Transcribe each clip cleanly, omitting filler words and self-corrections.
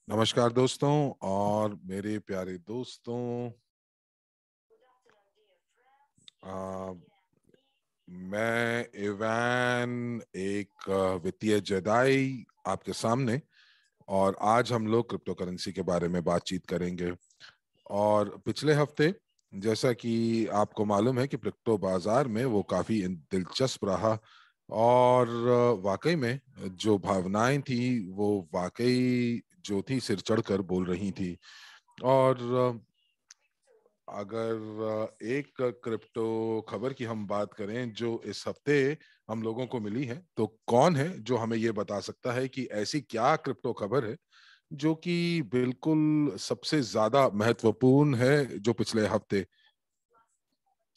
नमस्कार दोस्तों और मेरे प्यारे दोस्तों। आ, मैं इवान एक वित्तीय जदाई आपके सामने। और आज हम लोग क्रिप्टो करेंसी के बारे में बातचीत करेंगे। और पिछले हफ्ते जैसा कि आपको मालूम है कि क्रिप्टो बाजार में वो काफी दिलचस्प रहा। और वाकई में जो भावनाएं थी वो वाकई जो थी सिर चढ़कर बोल रही थी। और अगर एक क्रिप्टो खबर की हम बात करें जो इस हफ्ते हम लोगों को मिली है, तो कौन है जो हमें ये बता सकता है कि ऐसी क्या क्रिप्टो खबर है जो कि बिल्कुल सबसे ज्यादा महत्वपूर्ण है जो पिछले हफ्ते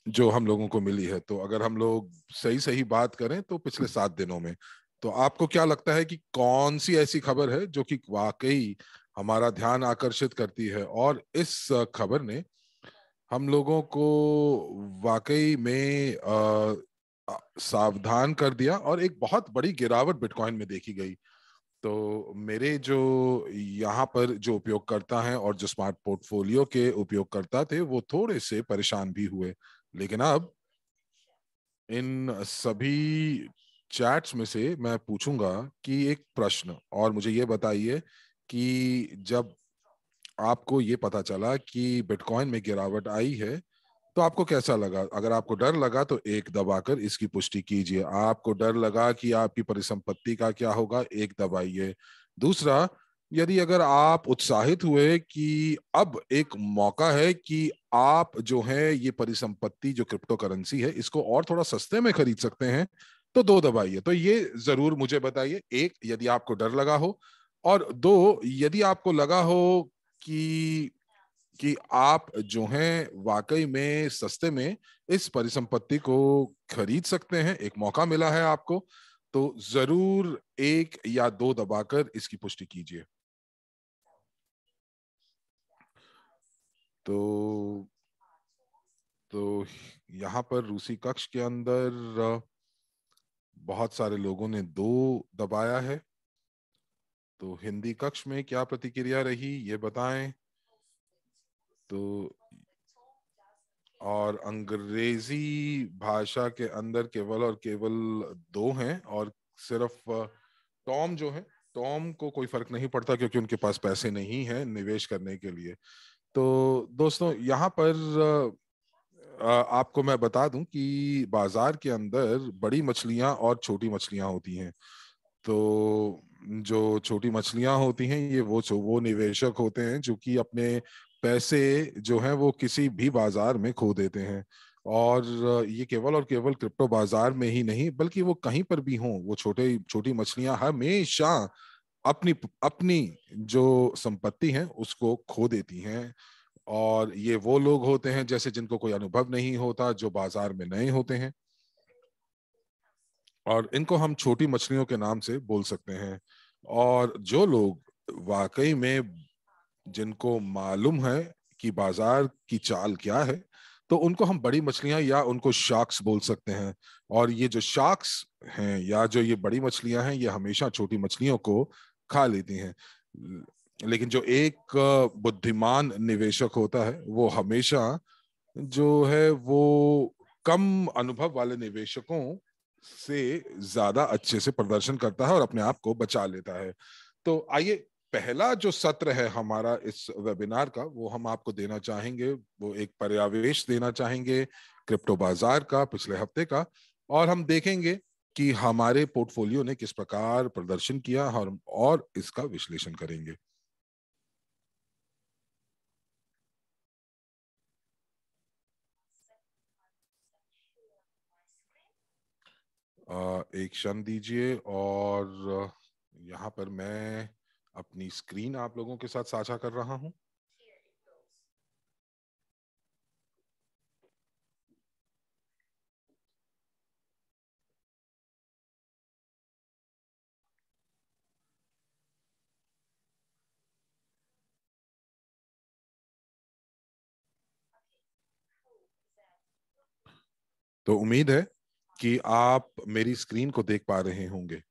जो हम लोगों को मिली है। तो अगर हम लोग सही सही बात करें तो पिछले 7 दिनों में। तो आपको क्या लगता है कि कौन सी ऐसी खबर है जो कि वाकई हमारा ध्यान आकर्षित करती है और इस खबर ने हम लोगों को वाकई में सावधान कर दिया और एक बहुत बड़ी गिरावट बिटकॉइन में देखी गई। तो मेरे जो यहाँ पर जो उपयोगकर्ता हैं और जो स्मार्ट पोर्टफोलियो के उपयोगकर्ता थे वो थोड़े से परेशान भी हुए। लेकिन अब इन सभी चैट्स में से मैं पूछूंगा कि एक प्रश्न, और मुझे ये बताइए कि जब आपको ये पता चला कि बिटकॉइन में गिरावट आई है तो आपको कैसा लगा। अगर आपको डर लगा तो एक दबाकर इसकी पुष्टि कीजिए। आपको डर लगा कि आपकी परिसंपत्ति का क्या होगा, एक दबाइए। दूसरा, यदि अगर आप उत्साहित हुए कि अब एक मौका है कि आप जो है ये परिसंपत्ति जो क्रिप्टो करेंसी है इसको और थोड़ा सस्ते में खरीद सकते हैं, तो दो दबाइए। तो ये जरूर मुझे बताइए, एक यदि आपको डर लगा हो, और दो यदि आपको लगा हो कि आप जो हैं वाकई में सस्ते में इस परिसंपत्ति को खरीद सकते हैं, एक मौका मिला है आपको। तो जरूर एक या दो दबाकर इसकी पुष्टि कीजिए। तो यहाँ पर रूसी कक्ष के अंदर बहुत सारे लोगों ने दो दबाया है। तो हिंदी कक्ष में क्या प्रतिक्रिया रही ये बताएं। तो और अंग्रेजी भाषा के अंदर केवल और केवल दो हैं। और सिर्फ टॉम जो है, टॉम को कोई फर्क नहीं पड़ता क्योंकि उनके पास पैसे नहीं है निवेश करने के लिए। तो दोस्तों यहाँ पर आपको मैं बता दूं कि बाजार के अंदर बड़ी मछलियां और छोटी मछलियां होती हैं। तो जो छोटी मछलियां होती हैं ये वो निवेशक होते हैं जो कि अपने पैसे जो हैं वो किसी भी बाजार में खो देते हैं। और ये केवल और केवल क्रिप्टो बाजार में ही नहीं बल्कि वो कहीं पर भी हों, वो छोटे छोटी मछलियां हमेशा अपनी अपनी जो संपत्ति है उसको खो देती हैं। और ये वो लोग होते हैं जैसे जिनको कोई अनुभव नहीं होता, जो बाजार में नए होते हैं, और इनको हम छोटी मछलियों के नाम से बोल सकते हैं। और जो लोग वाकई में जिनको मालूम है कि बाजार की चाल क्या है, तो उनको हम बड़ी मछलियां या उनको शार्क्स बोल सकते हैं। और ये जो शार्क्स हैं या जो ये बड़ी मछलियां हैं ये हमेशा छोटी मछलियों को खा लेती हैं। लेकिन जो एक बुद्धिमान निवेशक होता है वो हमेशा जो है वो कम अनुभव वाले निवेशकों से ज्यादा अच्छे से प्रदर्शन करता है और अपने आप को बचा लेता है। तो आइए, पहला जो सत्र है हमारा इस वेबिनार का वो हम आपको देना चाहेंगे। वो एक पर्यावेश देना चाहेंगे क्रिप्टो बाजार का पिछले हफ्ते का। और हम देखेंगे कि हमारे पोर्टफोलियो ने किस प्रकार प्रदर्शन किया और इसका विश्लेषण करेंगे। एक क्षण दीजिए। और यहाँ पर मैं अपनी स्क्रीन आप लोगों के साथ साझा कर रहा हूँ। तो उम्मीद है कि आप मेरी स्क्रीन को देख पा रहे होंगे।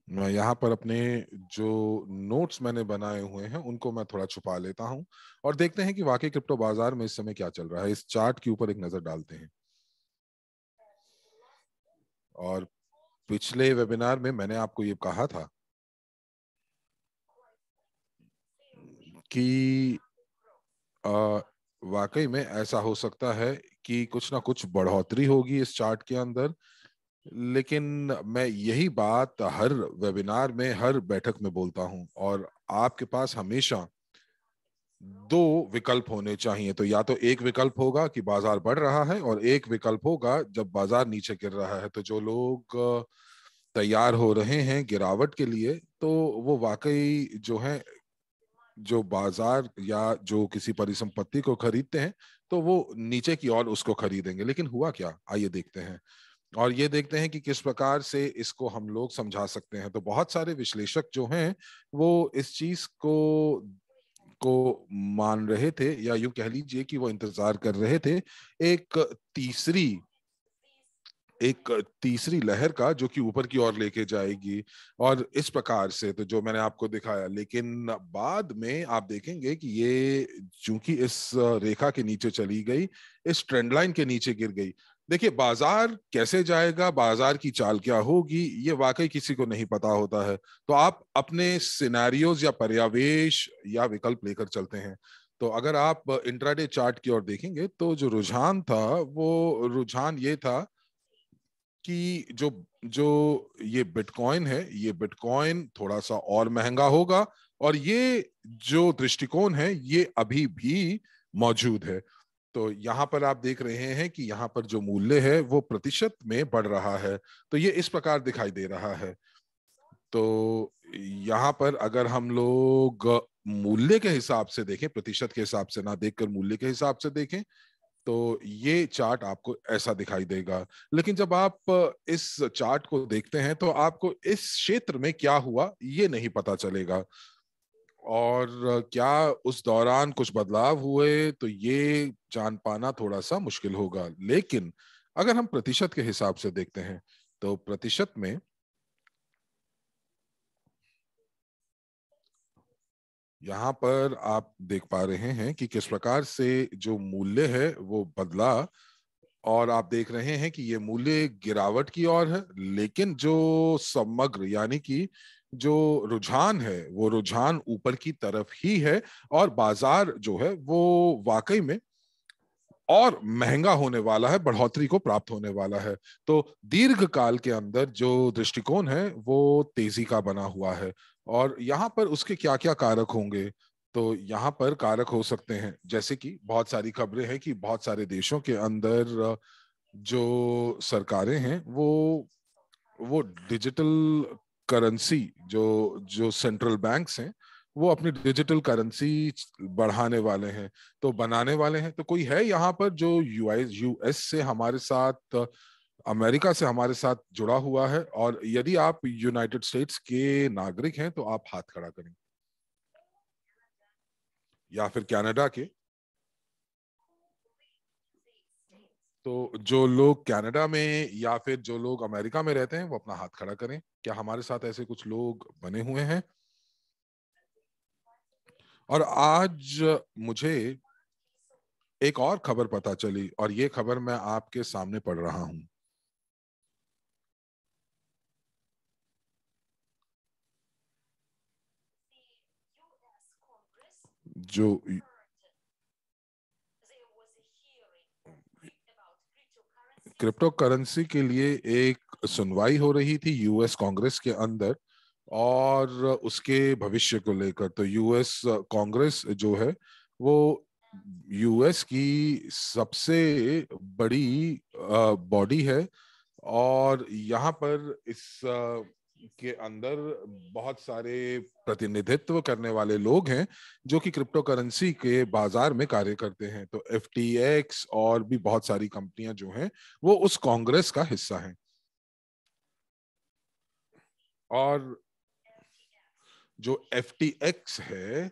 मैं यहाँ पर अपने जो नोट्स मैंने बनाए हुए हैं उनको मैं थोड़ा छुपा लेता हूँ और देखते हैं कि वाकई क्रिप्टो बाजार में इस समय क्या चल रहा है। इस चार्ट के ऊपर एक नजर डालते हैं। और पिछले वेबिनार में मैंने आपको ये कहा था कि वाकई में ऐसा हो सकता है कि कुछ ना कुछ बढ़ोतरी होगी इस चार्ट के अंदर। लेकिन मैं यही बात हर वेबिनार में, हर बैठक में बोलता हूं, और आपके पास हमेशा दो विकल्प होने चाहिए। तो या तो एक विकल्प होगा कि बाजार बढ़ रहा है, और एक विकल्प होगा जब बाजार नीचे गिर रहा है। तो जो लोग तैयार हो रहे हैं गिरावट के लिए, तो वो वाकई जो है, जो बाजार या जो किसी परिसंपत्ति को खरीदते हैं, तो वो नीचे की ओर उसको खरीदेंगे। लेकिन हुआ क्या, आइए देखते हैं। और ये देखते हैं कि किस प्रकार से इसको हम लोग समझा सकते हैं। तो बहुत सारे विश्लेषक जो हैं वो इस चीज को मान रहे थे, या यूं कह लीजिए कि वो इंतजार कर रहे थे एक तीसरी एक तीसरी लहर का, जो कि ऊपर की ओर लेके जाएगी। और इस प्रकार से तो जो मैंने आपको दिखाया, लेकिन बाद में आप देखेंगे कि ये चूंकि इस रेखा के नीचे चली गई, इस ट्रेंड लाइन के नीचे गिर गई। देखिए, बाजार कैसे जाएगा, बाजार की चाल क्या होगी, ये वाकई किसी को नहीं पता होता है। तो आप अपने सिनेरियोज या पर्यावेश या विकल्प लेकर चलते हैं। तो अगर आप इंट्राडे चार्ट की ओर देखेंगे, तो जो रुझान था, वो रुझान ये था कि जो जो ये बिटकॉइन है, ये बिटकॉइन थोड़ा सा और महंगा होगा, और ये जो दृष्टिकोण है ये अभी भी मौजूद है। तो यहाँ पर आप देख रहे हैं कि यहाँ पर जो मूल्य है वो प्रतिशत में बढ़ रहा है। तो ये इस प्रकार दिखाई दे रहा है। तो यहाँ पर अगर हम लोग मूल्य के हिसाब से देखें, प्रतिशत के हिसाब से ना देखकर मूल्य के हिसाब से देखें, तो ये चार्ट आपको ऐसा दिखाई देगा। लेकिन जब आप इस चार्ट को देखते हैं, तो आपको इस क्षेत्र में क्या हुआ ये नहीं पता चलेगा। और क्या उस दौरान कुछ बदलाव हुए, तो ये जान पाना थोड़ा सा मुश्किल होगा। लेकिन अगर हम प्रतिशत के हिसाब से देखते हैं, तो प्रतिशत में यहाँ पर आप देख पा रहे हैं कि किस प्रकार से जो मूल्य है वो बदला। और आप देख रहे हैं कि ये मूल्य गिरावट की ओर है, लेकिन जो समग्र यानी कि जो रुझान है, वो रुझान ऊपर की तरफ ही है। और बाजार जो है वो वाकई में और महंगा होने वाला है, बढ़ोतरी को प्राप्त होने वाला है। तो दीर्घ काल के अंदर जो दृष्टिकोण है वो तेजी का बना हुआ है। और यहाँ पर उसके क्या क्या कारक होंगे, तो यहाँ पर कारक हो सकते हैं, जैसे कि बहुत सारी खबरें हैं कि बहुत सारे देशों के अंदर जो सरकारें हैं वो डिजिटल करेंसी, जो जो सेंट्रल बैंक्स हैं, वो अपनी डिजिटल करेंसी बढ़ाने वाले हैं, तो बनाने वाले हैं। तो कोई है यहाँ पर जो यूएस से हमारे साथ, अमेरिका से हमारे साथ जुड़ा हुआ है? और यदि आप यूनाइटेड स्टेट्स के नागरिक हैं, तो आप हाथ खड़ा करें। या फिर कनाडा के? तो जो लोग कनाडा में या फिर जो लोग अमेरिका में रहते हैं, वो अपना हाथ खड़ा करें। क्या हमारे साथ ऐसे कुछ लोग बने हुए हैं? और आज मुझे एक और खबर पता चली, और ये खबर मैं आपके सामने पढ़ रहा हूं। जो क्रिप्टो करेंसी के लिए एक सुनवाई हो रही थी यूएस कांग्रेस के अंदर, और उसके भविष्य को लेकर। तो यूएस कांग्रेस जो है वो यूएस की सबसे बड़ी बॉडी है। और यहाँ पर इस के अंदर बहुत सारे प्रतिनिधित्व करने वाले लोग हैं, जो कि क्रिप्टो करेंसी के बाजार में कार्य करते हैं। तो एफटीएक्स और भी बहुत सारी कंपनियां जो हैं, वो उस कांग्रेस का हिस्सा हैं। और जो एफटीएक्स है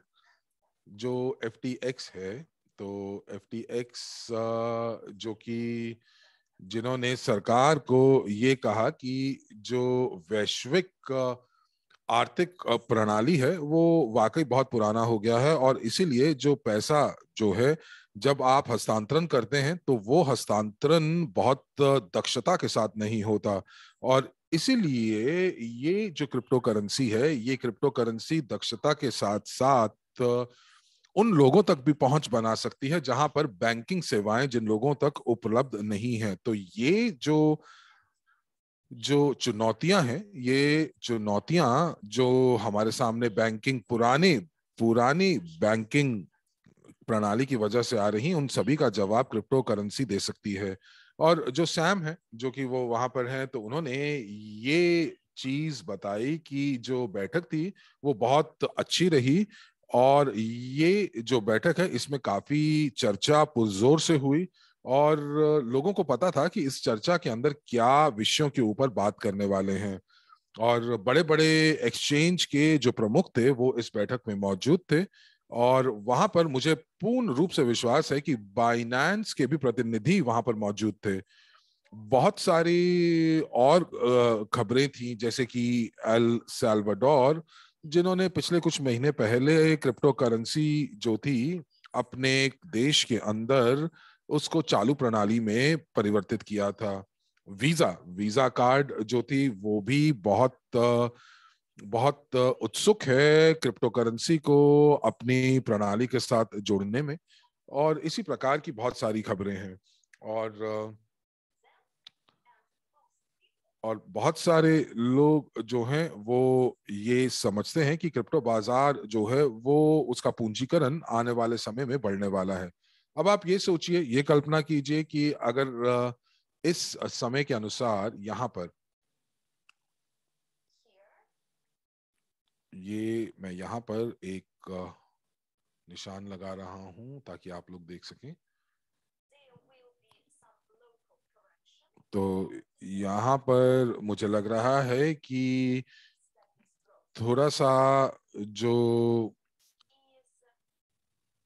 जो एफटीएक्स है तो एफटीएक्स जो कि जिन्होंने सरकार को ये कहा कि जो वैश्विक आर्थिक प्रणाली है वो वाकई बहुत पुराना हो गया है, और इसीलिए जो पैसा जो है जब आप हस्तांतरण करते हैं तो वो हस्तांतरण बहुत दक्षता के साथ नहीं होता। और इसीलिए ये जो क्रिप्टो करेंसी है, ये क्रिप्टो करेंसी दक्षता के साथ साथ उन लोगों तक भी पहुंच बना सकती है जहां पर बैंकिंग सेवाएं जिन लोगों तक उपलब्ध नहीं है। तो ये जो जो चुनौतियां हैं, ये चुनौतियां जो हमारे सामने बैंकिंग पुरानी पुरानी बैंकिंग प्रणाली की वजह से आ रही, उन सभी का जवाब क्रिप्टो करेंसी दे सकती है। और जो सैम है, जो कि वो वहां पर है, तो उन्होंने ये चीज बताई कि जो बैठक थी वो बहुत अच्छी रही। और ये जो बैठक है इसमें काफी चर्चा पुरजोर से हुई, और लोगों को पता था कि इस चर्चा के अंदर क्या विषयों के ऊपर बात करने वाले हैं। और बड़े बड़े एक्सचेंज के जो प्रमुख थे वो इस बैठक में मौजूद थे। और वहां पर मुझे पूर्ण रूप से विश्वास है कि बाइनेंस के भी प्रतिनिधि वहां पर मौजूद थे। बहुत सारी और खबरें थी, जैसे कि एल साल्वाडोर, जिन्होंने पिछले कुछ महीने पहले क्रिप्टो करेंसी जो थी अपने देश के अंदर उसको चालू प्रणाली में परिवर्तित किया था। वीजा वीजा कार्ड जो थी वो भी बहुत उत्सुक है क्रिप्टो करेंसी को अपनी प्रणाली के साथ जोड़ने में। और इसी प्रकार की बहुत सारी खबरें हैं। और और बहुत सारे लोग जो हैं वो ये समझते हैं कि क्रिप्टो बाजार जो है वो उसका पूंजीकरण आने वाले समय में बढ़ने वाला है। अब आप ये सोचिए, ये कल्पना कीजिए कि अगर इस समय के अनुसार यहाँ पर ये मैं यहाँ पर एक निशान लगा रहा हूं ताकि आप लोग देख सकें। तो यहाँ पर मुझे लग रहा है कि थोड़ा सा जो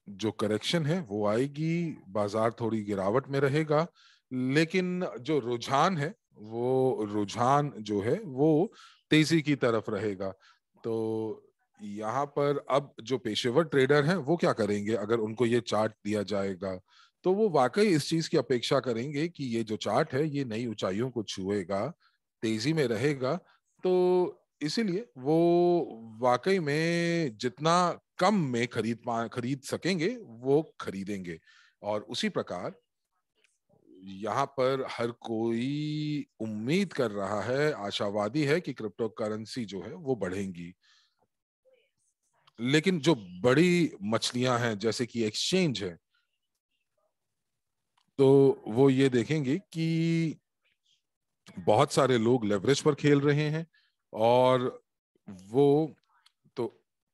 जो करेक्शन है वो आएगी, बाजार थोड़ी गिरावट में रहेगा, लेकिन जो रुझान है वो रुझान जो है वो तेजी की तरफ रहेगा। तो यहाँ पर अब जो पेशेवर ट्रेडर हैं वो क्या करेंगे, अगर उनको ये चार्ट दिया जाएगा तो वो वाकई इस चीज की अपेक्षा करेंगे कि ये जो चार्ट है ये नई ऊंचाइयों को छुएगा, तेजी में रहेगा। तो इसीलिए वो वाकई में जितना कम में खरीद सकेंगे वो खरीदेंगे। और उसी प्रकार यहाँ पर हर कोई उम्मीद कर रहा है, आशावादी है कि क्रिप्टो करेंसी जो है वो बढ़ेंगी। लेकिन जो बड़ी मछलियां हैं जैसे कि एक्सचेंज है, तो वो ये देखेंगे कि बहुत सारे लोग लेवरेज पर खेल रहे हैं। और वो तो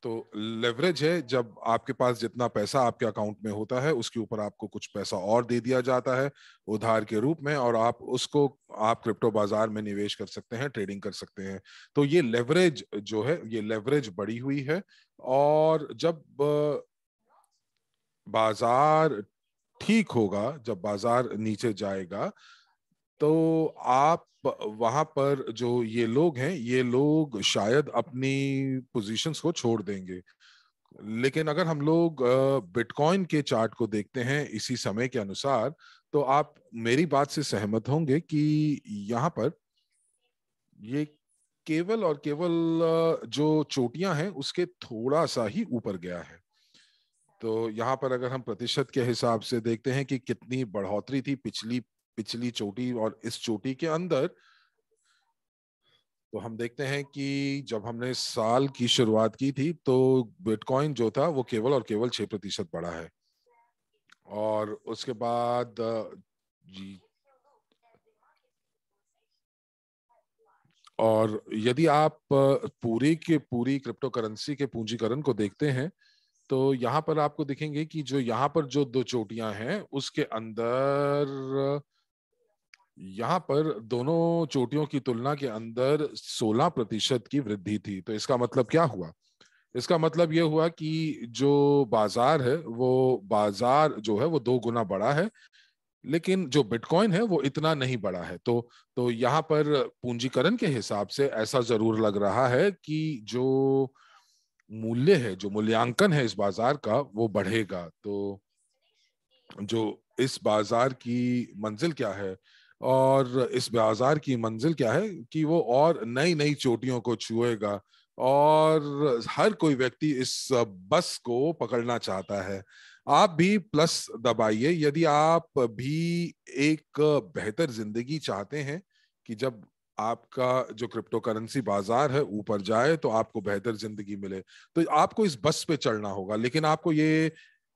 तो लेवरेज है जब आपके पास जितना पैसा आपके अकाउंट में होता है उसके ऊपर आपको कुछ पैसा और दे दिया जाता है उधार के रूप में, और आप उसको आप क्रिप्टो बाजार में निवेश कर सकते हैं, ट्रेडिंग कर सकते हैं। तो ये लेवरेज जो है, ये लेवरेज बढ़ी हुई है। और जब बाजार ठीक होगा, जब बाजार नीचे जाएगा, तो आप वहां पर जो ये लोग हैं ये लोग शायद अपनी पोजीशंस को छोड़ देंगे। लेकिन अगर हम लोग बिटकॉइन के चार्ट को देखते हैं इसी समय के अनुसार, तो आप मेरी बात से सहमत होंगे कि यहाँ पर ये केवल और केवल जो चोटियां हैं उसके थोड़ा सा ही ऊपर गया है। तो यहाँ पर अगर हम प्रतिशत के हिसाब से देखते हैं कि कितनी बढ़ोतरी थी पिछली पिछली चोटी और इस चोटी के अंदर, तो हम देखते हैं कि जब हमने साल की शुरुआत की थी तो बिटकॉइन जो था वो केवल और केवल 6% बढ़ा है। और उसके बाद जी, और यदि आप पूरी के पूरी क्रिप्टो करेंसी के पूंजीकरण को देखते हैं, तो यहाँ पर आपको दिखेंगे कि जो यहाँ पर जो दो चोटियां हैं उसके अंदर, यहाँ पर दोनों चोटियों की तुलना के अंदर 16% की वृद्धि थी। तो इसका मतलब क्या हुआ? इसका मतलब यह हुआ कि जो बाजार है वो बाजार जो है वो 2 गुना बड़ा है। लेकिन जो बिटकॉइन है वो इतना नहीं बढ़ा है। तो यहाँ पर पूंजीकरण के हिसाब से ऐसा जरूर लग रहा है कि जो मूल्य है, जो मूल्यांकन है इस बाजार का, वो बढ़ेगा। तो जो इस बाजार की मंजिल क्या है, और इस बाजार की मंजिल क्या है कि वो और नई नई चोटियों को छुएगा, और हर कोई व्यक्ति इस बस को पकड़ना चाहता है। आप भी प्लस दबाइए यदि आप भी एक बेहतर जिंदगी चाहते हैं, कि जब आपका जो क्रिप्टो करेंसी बाजार है ऊपर जाए तो आपको बेहतर जिंदगी मिले, तो आपको इस बस पे चढ़ना होगा। लेकिन आपको ये,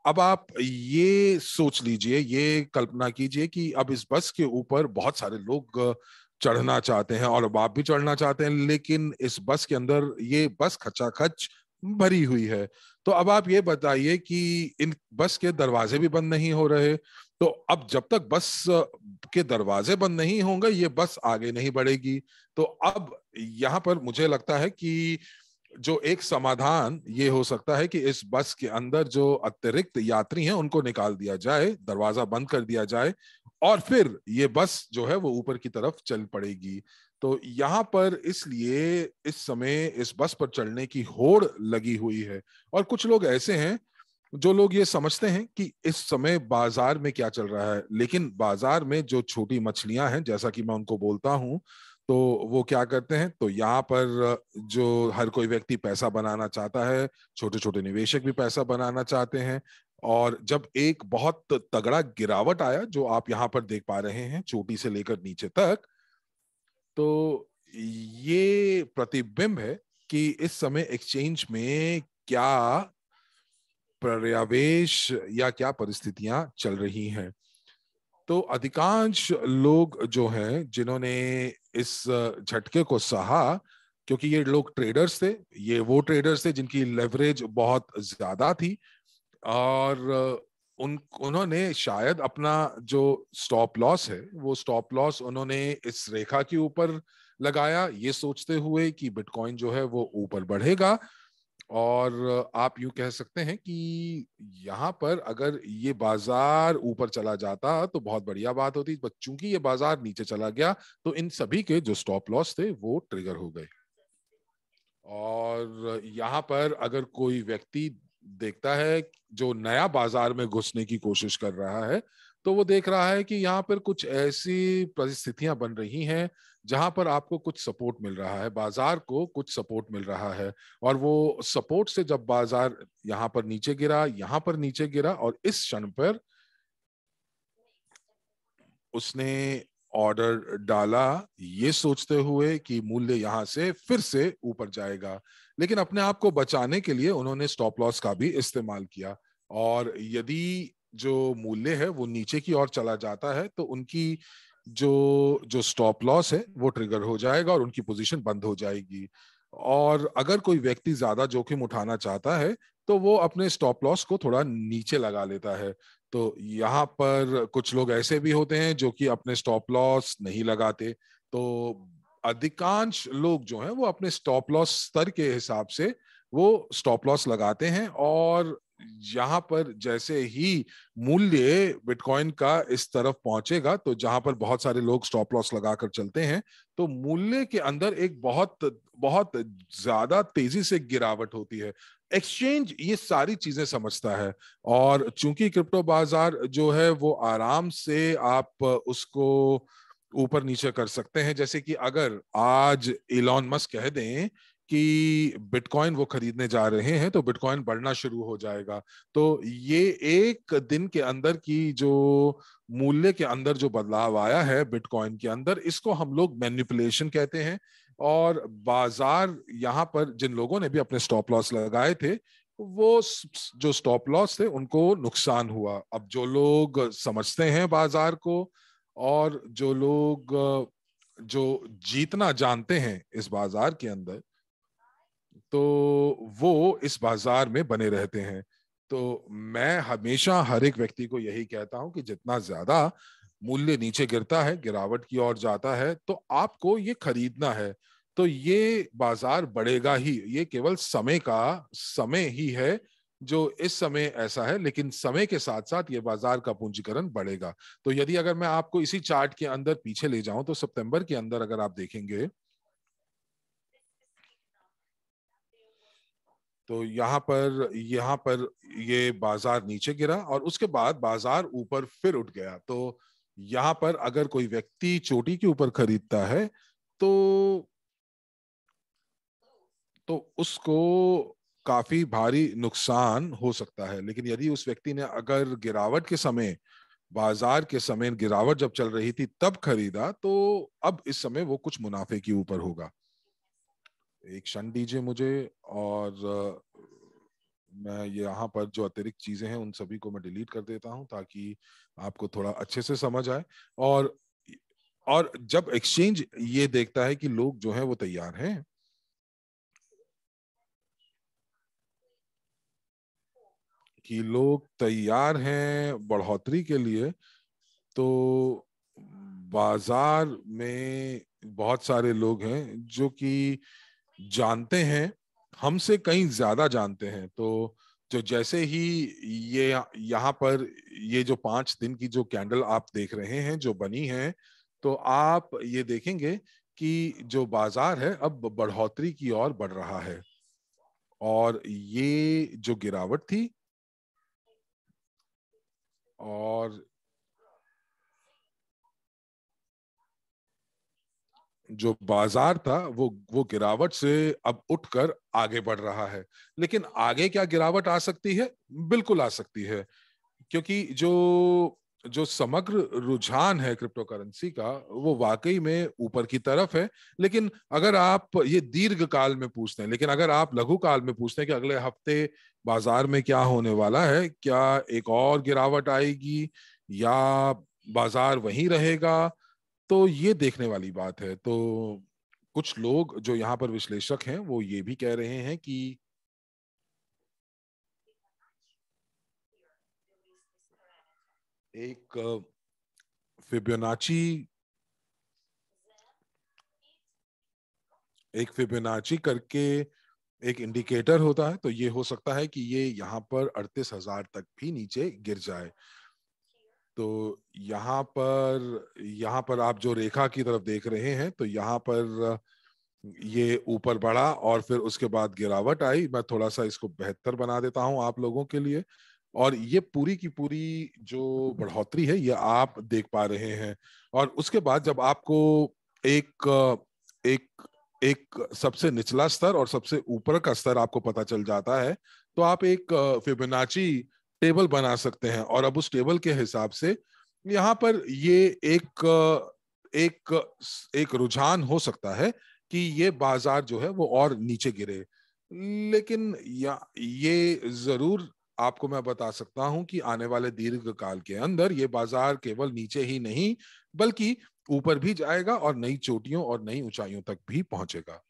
अब आप ये सोच लीजिए, ये कल्पना कीजिए कि अब इस बस के ऊपर बहुत सारे लोग चढ़ना चाहते हैं, और अब आप भी चढ़ना चाहते हैं, लेकिन इस बस के अंदर ये बस खचाखच भरी हुई है। तो अब आप ये बताइए कि इन बस के दरवाजे भी बंद नहीं हो रहे, तो अब जब तक बस के दरवाजे बंद नहीं होंगे ये बस आगे नहीं बढ़ेगी। तो अब यहाँ पर मुझे लगता है कि जो एक समाधान ये हो सकता है कि इस बस के अंदर जो अतिरिक्त यात्री हैं उनको निकाल दिया जाए, दरवाजा बंद कर दिया जाए, और फिर ये बस जो है वो ऊपर की तरफ चल पड़ेगी। तो यहाँ पर इसलिए इस समय इस बस पर चढ़ने की होड़ लगी हुई है। और कुछ लोग ऐसे हैं जो लोग ये समझते हैं कि इस समय बाजार में क्या चल रहा है, लेकिन बाजार में जो छोटी मछलियां हैं, जैसा कि मैं उनको बोलता हूं, तो वो क्या करते हैं, तो यहाँ पर जो हर कोई व्यक्ति पैसा बनाना चाहता है, छोटे छोटे निवेशक भी पैसा बनाना चाहते हैं। और जब एक बहुत तगड़ा गिरावट आया जो आप यहाँ पर देख पा रहे हैं चोटी से लेकर नीचे तक, तो ये प्रतिबिंब है कि इस समय एक्सचेंज में क्या पर्यावेश या क्या परिस्थितियां चल रही हैं। तो अधिकांश लोग जो हैं जिन्होंने इस झटके को सहा, क्योंकि ये लोग ट्रेडर्स थे, ये वो ट्रेडर्स थे जिनकी लेवरेज बहुत ज्यादा थी, और उन्होंने शायद अपना जो स्टॉप लॉस है वो स्टॉप लॉस उन्होंने इस रेखा के ऊपर लगाया, ये सोचते हुए कि बिटकॉइन जो है वो ऊपर बढ़ेगा। और आप यूं कह सकते हैं कि यहाँ पर अगर ये बाजार ऊपर चला जाता तो बहुत बढ़िया बात होती, पर चूंकि ये बाजार नीचे चला गया तो इन सभी के जो स्टॉप लॉस थे वो ट्रिगर हो गए। और यहाँ पर अगर कोई व्यक्ति देखता है जो नया बाजार में घुसने की कोशिश कर रहा है, तो वो देख रहा है कि यहाँ पर कुछ ऐसी परिस्थितियां बन रही हैं जहां पर आपको कुछ सपोर्ट मिल रहा है, बाजार को कुछ सपोर्ट मिल रहा है। और वो सपोर्ट से जब बाजार यहाँ पर नीचे गिरा, यहाँ पर नीचे गिरा, और इस क्षण पर उसने ऑर्डर डाला ये सोचते हुए कि मूल्य यहां से फिर से ऊपर जाएगा, लेकिन अपने आप को बचाने के लिए उन्होंने स्टॉप लॉस का भी इस्तेमाल किया। और यदि जो मूल्य है वो नीचे की ओर चला जाता है तो उनकी जो जो स्टॉप लॉस है वो ट्रिगर हो जाएगा और उनकी पोजीशन बंद हो जाएगी। और अगर कोई व्यक्ति ज्यादा जोखिम उठाना चाहता है तो वो अपने स्टॉप लॉस को थोड़ा नीचे लगा लेता है। तो यहाँ पर कुछ लोग ऐसे भी होते हैं जो कि अपने स्टॉप लॉस नहीं लगाते। तो अधिकांश लोग जो हैं वो अपने स्टॉप लॉस स्तर के हिसाब से वो स्टॉप लॉस लगाते हैं, और यहाँ पर जैसे ही मूल्य बिटकॉइन का इस तरफ पहुंचेगा, तो जहां पर बहुत सारे लोग स्टॉप लॉस लगाकर चलते हैं, तो मूल्य के अंदर एक बहुत बहुत ज्यादा तेजी से गिरावट होती है। एक्सचेंज ये सारी चीजें समझता है, और चूंकि क्रिप्टो बाजार जो है वो आराम से आप उसको ऊपर नीचे कर सकते हैं। जैसे कि अगर आज इलॉन मस्क कह दें कि बिटकॉइन वो खरीदने जा रहे हैं तो बिटकॉइन बढ़ना शुरू हो जाएगा। तो ये एक दिन के अंदर की जो मूल्य के अंदर जो बदलाव आया है बिटकॉइन के अंदर, इसको हम लोग मैनिपुलेशन कहते हैं। और बाजार यहाँ पर जिन लोगों ने भी अपने स्टॉप लॉस लगाए थे, वो जो स्टॉप लॉस थे उनको नुकसान हुआ। अब जो लोग समझते हैं बाजार को, और जो लोग जो जीतना जानते हैं इस बाजार के अंदर, तो वो इस बाजार में बने रहते हैं। तो मैं हमेशा हर एक व्यक्ति को यही कहता हूं कि जितना ज्यादा मूल्य नीचे गिरता है, गिरावट की ओर जाता है, तो आपको ये खरीदना है। तो ये बाजार बढ़ेगा ही, ये केवल समय ही है जो इस समय ऐसा है, लेकिन समय के साथ साथ ये बाजार का पूंजीकरण बढ़ेगा। तो यदि अगर मैं आपको इसी चार्ट के अंदर पीछे ले जाऊं तो सितंबर के अंदर अगर आप देखेंगे तो यहाँ पर ये बाजार नीचे गिरा और उसके बाद बाजार ऊपर फिर उठ गया। तो यहाँ पर अगर कोई व्यक्ति चोटी के ऊपर खरीदता है तो उसको काफी भारी नुकसान हो सकता है। लेकिन यदि उस व्यक्ति ने अगर गिरावट के समय, बाजार के समय गिरावट जब चल रही थी तब खरीदा, तो अब इस समय वो कुछ मुनाफे के ऊपर होगा। एक क्षण दीजिए मुझे, और मैं यहाँ पर जो अतिरिक्त चीजें हैं उन सभी को मैं डिलीट कर देता हूं ताकि आपको थोड़ा अच्छे से समझ आए। और जब एक्सचेंज ये देखता है कि लोग जो हैं वो तैयार हैं, बढ़ोतरी के लिए, तो बाजार में बहुत सारे लोग हैं जो कि जानते हैं, हमसे कहीं ज्यादा जानते हैं। तो जो जैसे ही ये यहाँ पर ये जो 5 दिन की जो कैंडल आप देख रहे हैं जो बनी है, तो आप ये देखेंगे कि जो बाजार है अब बढ़ोतरी की ओर बढ़ रहा है। और ये जो गिरावट थी और जो बाजार था वो गिरावट से अब उठकर आगे बढ़ रहा है। लेकिन आगे क्या गिरावट आ सकती है? बिल्कुल आ सकती है, क्योंकि जो जो समग्र रुझान है क्रिप्टो करेंसी का वो वाकई में ऊपर की तरफ है। लेकिन अगर आप ये दीर्घ काल में पूछते हैं, लेकिन अगर आप लघु काल में पूछते हैं कि अगले हफ्ते बाजार में क्या होने वाला है, क्या एक और गिरावट आएगी या बाजार वहीं रहेगा, तो ये देखने वाली बात है। तो कुछ लोग जो यहाँ पर विश्लेषक हैं वो ये भी कह रहे हैं कि एक फिबोनाची करके एक इंडिकेटर होता है, तो ये हो सकता है कि ये यहाँ पर 38,000 तक भी नीचे गिर जाए। तो यहाँ पर आप जो रेखा की तरफ देख रहे हैं, तो यहाँ पर ये ऊपर बढ़ा और फिर उसके बाद गिरावट आई। मैं थोड़ा सा इसको बेहतर बना देता हूं आप लोगों के लिए। और ये पूरी की पूरी जो बढ़ोतरी है ये आप देख पा रहे हैं। और उसके बाद जब आपको एक एक एक सबसे निचला स्तर और सबसे ऊपर का स्तर आपको पता चल जाता है, तो आप एक फिबोनाची टेबल बना सकते हैं। और अब उस टेबल के हिसाब से यहाँ पर ये एक एक रुझान हो सकता है कि ये बाजार जो है वो और नीचे गिरे। लेकिन ये जरूर आपको मैं बता सकता हूं कि आने वाले दीर्घ काल के अंदर ये बाजार केवल नीचे ही नहीं बल्कि ऊपर भी जाएगा और नई चोटियों और नई ऊंचाइयों तक भी पहुंचेगा।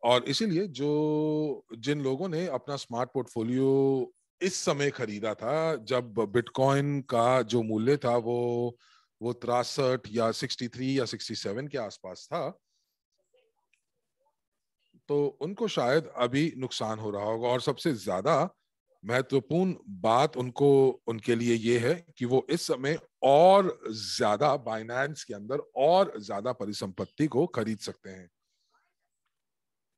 और इसीलिए जो जिन लोगों ने अपना स्मार्ट पोर्टफोलियो इस समय खरीदा था जब बिटकॉइन का जो मूल्य था वो 63 या 63 या 67 के आसपास था, तो उनको शायद अभी नुकसान हो रहा होगा। और सबसे ज्यादा महत्वपूर्ण बात उनको उनके लिए ये है कि वो इस समय और ज्यादा बाइनेंस के अंदर और ज्यादा परिसंपत्ति को खरीद सकते हैं।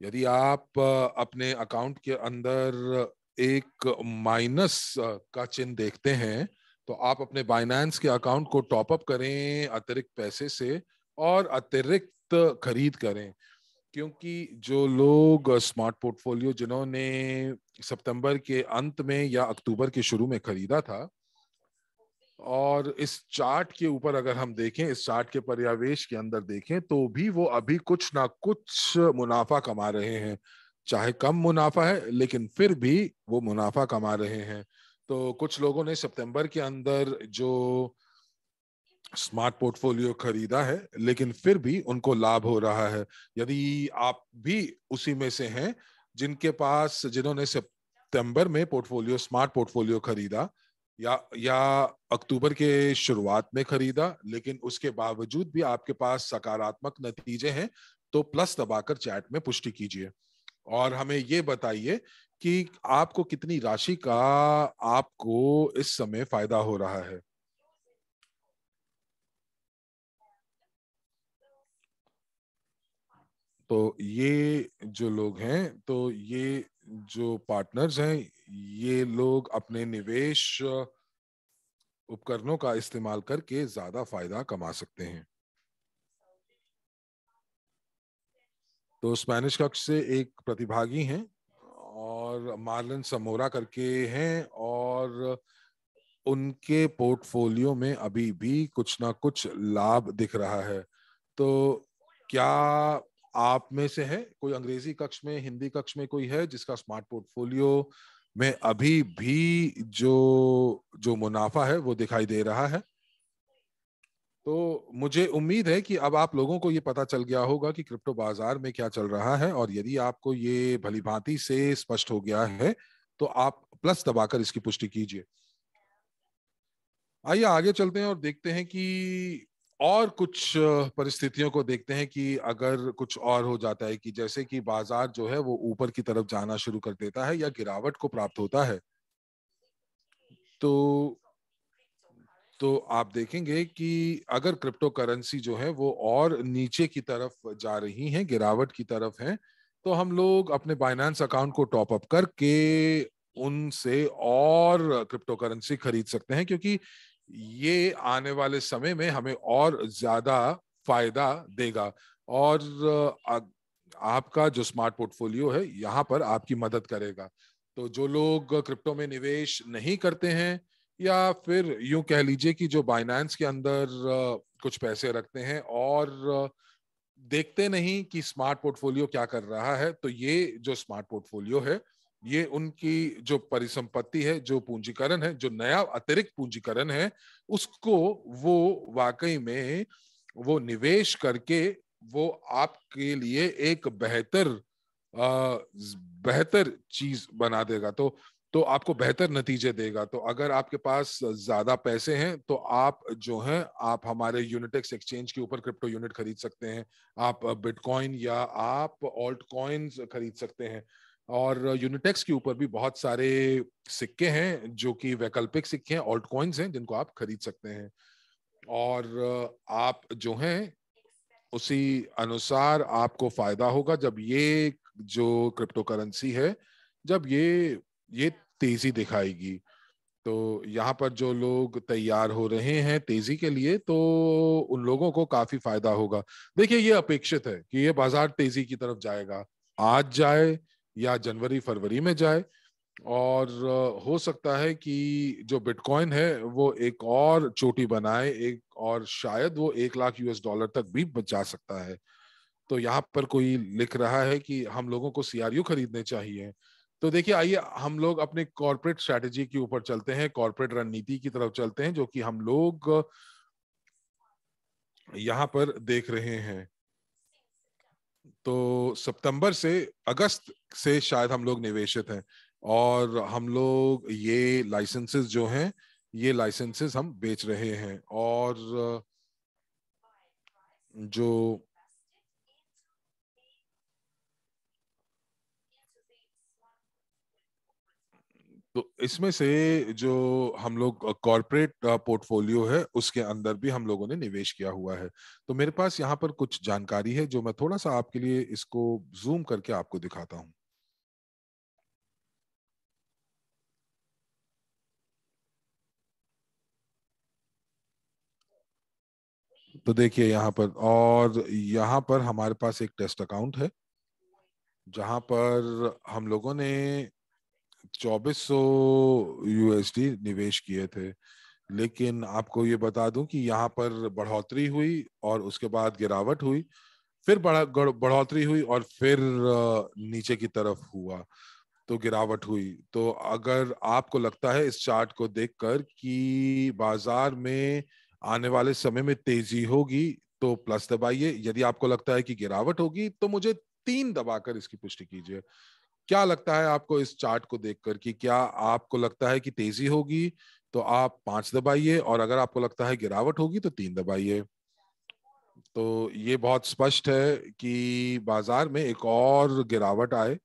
यदि आप अपने अकाउंट के अंदर एक माइनस का चिन्ह देखते हैं, तो आप अपने बाइनेंस के अकाउंट को टॉप अप करें अतिरिक्त पैसे से और अतिरिक्त खरीद करें। क्योंकि जो लोग स्मार्ट पोर्टफोलियो जिन्होंने सितंबर के अंत में या अक्टूबर के शुरू में खरीदा था, और इस चार्ट के ऊपर अगर हम देखें, इस चार्ट के पर्यावेश के अंदर देखें, तो भी वो अभी कुछ ना कुछ मुनाफा कमा रहे हैं। चाहे कम मुनाफा है लेकिन फिर भी वो मुनाफा कमा रहे हैं। तो कुछ लोगों ने सितंबर के अंदर जो स्मार्ट पोर्टफोलियो खरीदा है लेकिन फिर भी उनको लाभ हो रहा है। यदि आप भी उसी में से हैं जिन्होंने सितंबर में स्मार्ट पोर्टफोलियो खरीदा या अक्टूबर के शुरुआत में खरीदा, लेकिन उसके बावजूद भी आपके पास सकारात्मक नतीजे हैं, तो प्लस दबाकर चैट में पुष्टि कीजिए और हमें ये बताइए कि आपको कितनी राशि का आपको इस समय फायदा हो रहा है। तो ये जो लोग हैं, तो ये जो पार्टनर्स हैं, ये लोग अपने निवेश उपकरणों का इस्तेमाल करके ज्यादा फायदा कमा सकते हैं। तो स्पेनिश कक्ष से एक प्रतिभागी हैं और मार्लन समोरा करके हैं, और उनके पोर्टफोलियो में अभी भी कुछ ना कुछ लाभ दिख रहा है। तो क्या आप में से है कोई अंग्रेजी कक्ष में, हिंदी कक्ष में कोई है जिसका स्मार्ट पोर्टफोलियो में अभी भी जो जो मुनाफा है वो दिखाई दे रहा है? तो मुझे उम्मीद है कि अब आप लोगों को ये पता चल गया होगा कि क्रिप्टो बाजार में क्या चल रहा है, और यदि आपको ये भलीभांति से स्पष्ट हो गया है तो आप प्लस दबाकर इसकी पुष्टि कीजिए। आइए आगे चलते हैं और देखते हैं कि और कुछ परिस्थितियों को देखते हैं कि अगर कुछ और हो जाता है, कि जैसे कि बाजार जो है वो ऊपर की तरफ जाना शुरू कर देता है या गिरावट को प्राप्त होता है, तो आप देखेंगे कि अगर क्रिप्टो करेंसी जो है वो और नीचे की तरफ जा रही हैं, गिरावट की तरफ हैं, तो हम लोग अपने बाइनेंस अकाउंट को टॉप अप करके उनसे और क्रिप्टो करेंसी खरीद सकते हैं, क्योंकि ये आने वाले समय में हमें और ज्यादा फायदा देगा। और आपका जो स्मार्ट पोर्टफोलियो है यहाँ पर आपकी मदद करेगा। तो जो लोग क्रिप्टो में निवेश नहीं करते हैं, या फिर यूं कह लीजिए कि जो बाइनेंस के अंदर कुछ पैसे रखते हैं और देखते नहीं कि स्मार्ट पोर्टफोलियो क्या कर रहा है, तो ये जो स्मार्ट पोर्टफोलियो है, ये उनकी जो परिसंपत्ति है, जो पूंजीकरण है, जो नया अतिरिक्त पूंजीकरण है, उसको वो वाकई में वो निवेश करके वो आपके लिए एक बेहतर चीज बना देगा। तो आपको बेहतर नतीजे देगा। तो अगर आपके पास ज्यादा पैसे हैं तो आप जो हैं, आप हमारे यूनिटेक्स एक्सचेंज के ऊपर क्रिप्टो यूनिट खरीद सकते हैं, आप बिटकॉइन या आप ऑल्ट कॉइन्स खरीद सकते हैं। और यूनिटेक्स के ऊपर भी बहुत सारे सिक्के हैं जो कि वैकल्पिक सिक्के हैं, ऑल्ट कॉइन्स हैं, जिनको आप खरीद सकते हैं। और आप जो हैं उसी अनुसार आपको फायदा होगा जब ये जो क्रिप्टो करेंसी है, जब ये तेजी दिखाएगी। तो यहाँ पर जो लोग तैयार हो रहे हैं तेजी के लिए, तो उन लोगों को काफी फायदा होगा। देखिए, ये अपेक्षित है कि ये बाजार तेजी की तरफ जाएगा, आज जाए या जनवरी फरवरी में जाए। और हो सकता है कि जो बिटकॉइन है वो एक और चोटी बनाए, एक और शायद वो 1 लाख US डॉलर तक भी जा सकता है। तो यहाँ पर कोई लिख रहा है कि हम लोगों को सीआरयू खरीदने चाहिए। तो देखिए, आइए हम लोग अपने कॉर्पोरेट स्ट्रैटेजी के ऊपर चलते हैं, कॉर्पोरेट रणनीति की तरफ चलते हैं, जो कि हम लोग यहाँ पर देख रहे हैं। तो सितंबर से अगस्त से शायद हम लोग निवेशित हैं, और हम लोग ये लाइसेंसेस जो हैं, ये लाइसेंसेस हम बेच रहे हैं। और जो तो इसमें से जो हम लोग कॉर्पोरेट पोर्टफोलियो है उसके अंदर भी हम लोगों ने निवेश किया हुआ है। तो मेरे पास यहाँ पर कुछ जानकारी है जो मैं थोड़ा सा आपके लिए इसको जूम करके आपको दिखाता हूँ। तो देखिए यहाँ पर, और यहाँ पर हमारे पास एक टेस्ट अकाउंट है जहाँ पर हम लोगों ने 2400 USD निवेश किए थे। लेकिन आपको ये बता दूं कि यहाँ पर बढ़ोतरी हुई और उसके बाद गिरावट हुई, फिर बढ़ोतरी हुई और फिर नीचे की तरफ हुआ, तो गिरावट हुई। तो अगर आपको लगता है इस चार्ट को देखकर कि बाजार में आने वाले समय में तेजी होगी, तो प्लस दबाइए। यदि आपको लगता है कि गिरावट होगी तो मुझे 3 दबाकर इसकी पुष्टि कीजिए। क्या लगता है आपको इस चार्ट को देखकर कि क्या आपको लगता है कि तेजी होगी, तो आप 5 दबाइए, और अगर आपको लगता है गिरावट होगी तो 3 दबाइए। तो ये बहुत स्पष्ट है कि बाजार में एक और गिरावट आए,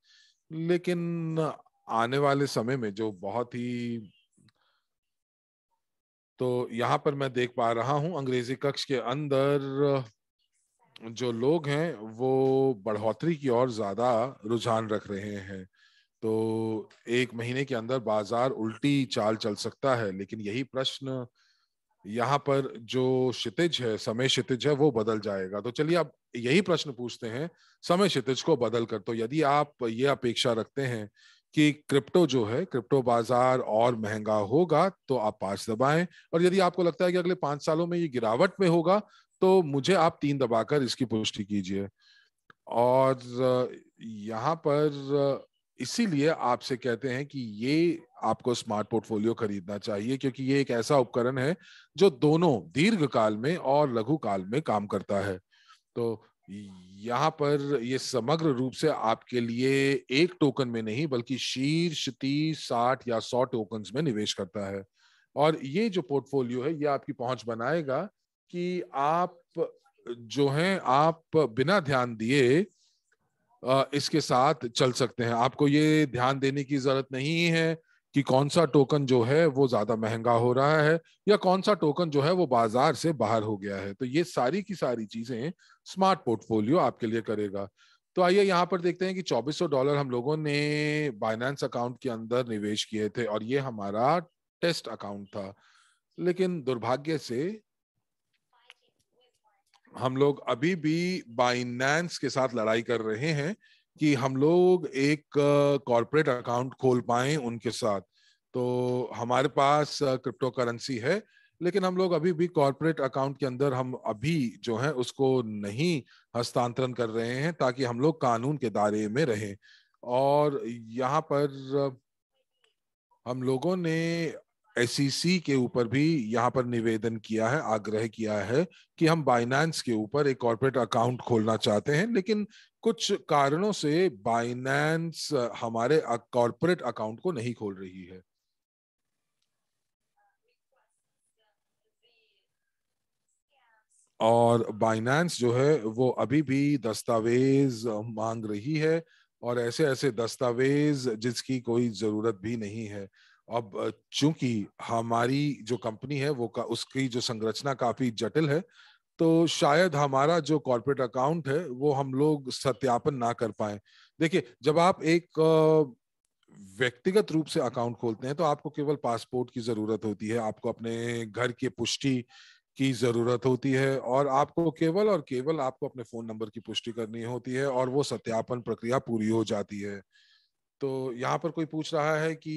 लेकिन आने वाले समय में जो बहुत ही, तो यहाँ पर मैं देख पा रहा हूं अंग्रेजी कक्ष के अंदर जो लोग हैं वो बढ़ोतरी की ओर ज्यादा रुझान रख रहे हैं। तो एक महीने के अंदर बाजार उल्टी चाल चल सकता है, लेकिन यही प्रश्न यहाँ पर जो क्षितिज है, समय क्षितिज है, वो बदल जाएगा। तो चलिए अब यही प्रश्न पूछते हैं समय क्षितिज को बदल कर। तो यदि आप ये अपेक्षा रखते हैं कि क्रिप्टो जो है, क्रिप्टो बाजार और महंगा होगा, तो आप 5 दबाएं। और यदि आपको लगता है कि अगले 5 सालों में ये गिरावट में होगा, तो मुझे आप 3 दबाकर इसकी पुष्टि कीजिए। और यहाँ पर इसीलिए आपसे कहते हैं कि ये आपको स्मार्ट पोर्टफोलियो खरीदना चाहिए, क्योंकि ये एक ऐसा उपकरण है जो दोनों दीर्घ काल में और लघु काल में काम करता है। तो यहाँ पर ये समग्र रूप से आपके लिए एक टोकन में नहीं, बल्कि शीर्ष 30, 60 या 100 टोकन्स में निवेश करता है। और ये जो पोर्टफोलियो है, ये आपकी पहुंच बनाएगा कि आप जो हैं, आप बिना ध्यान दिए इसके साथ चल सकते हैं। आपको ये ध्यान देने की जरूरत नहीं है कि कौन सा टोकन जो है वो ज्यादा महंगा हो रहा है, या कौन सा टोकन जो है वो बाजार से बाहर हो गया है। तो ये सारी की सारी चीजें स्मार्ट पोर्टफोलियो आपके लिए करेगा। तो आइए यहाँ पर देखते हैं कि $2400 हम लोगों ने बाइनेंस अकाउंट के अंदर निवेश किए थे, और ये हमारा टेस्ट अकाउंट था। लेकिन दुर्भाग्य से हम लोग अभी भी बाइनेंस के साथ लड़ाई कर रहे हैं कि हम लोग एक कॉर्पोरेट अकाउंट खोल पाएं उनके साथ। तो हमारे पास क्रिप्टो करेंसी है, लेकिन हम लोग अभी भी कॉर्पोरेट अकाउंट के अंदर हम अभी जो है उसको नहीं हस्तांतरण कर रहे हैं, ताकि हम लोग कानून के दायरे में रहें। और यहाँ पर हम लोगों ने एसईसी के ऊपर भी यहाँ पर निवेदन किया है, आग्रह किया है कि हम बाइनेंस के ऊपर एक कॉर्पोरेट अकाउंट खोलना चाहते हैं, लेकिन कुछ कारणों से बाइनेंस हमारे कॉर्पोरेट अकाउंट को नहीं खोल रही है। और बाइनेंस जो है वो अभी भी दस्तावेज मांग रही है, और ऐसे ऐसे दस्तावेज जिसकी कोई जरूरत भी नहीं है। अब चूंकि हमारी जो कंपनी है वो उसकी जो संरचना काफी जटिल है, तो शायद हमारा जो कॉर्पोरेट अकाउंट है वो हम लोग सत्यापन ना कर पाए। देखिए, जब आप एक व्यक्तिगत रूप से अकाउंट खोलते हैं, तो आपको केवल पासपोर्ट की जरूरत होती है, आपको अपने घर की पुष्टि की जरूरत होती है, और आपको केवल और केवल आपको अपने फोन नंबर की पुष्टि करनी होती है, और वो सत्यापन प्रक्रिया पूरी हो जाती है। तो यहाँ पर कोई पूछ रहा है कि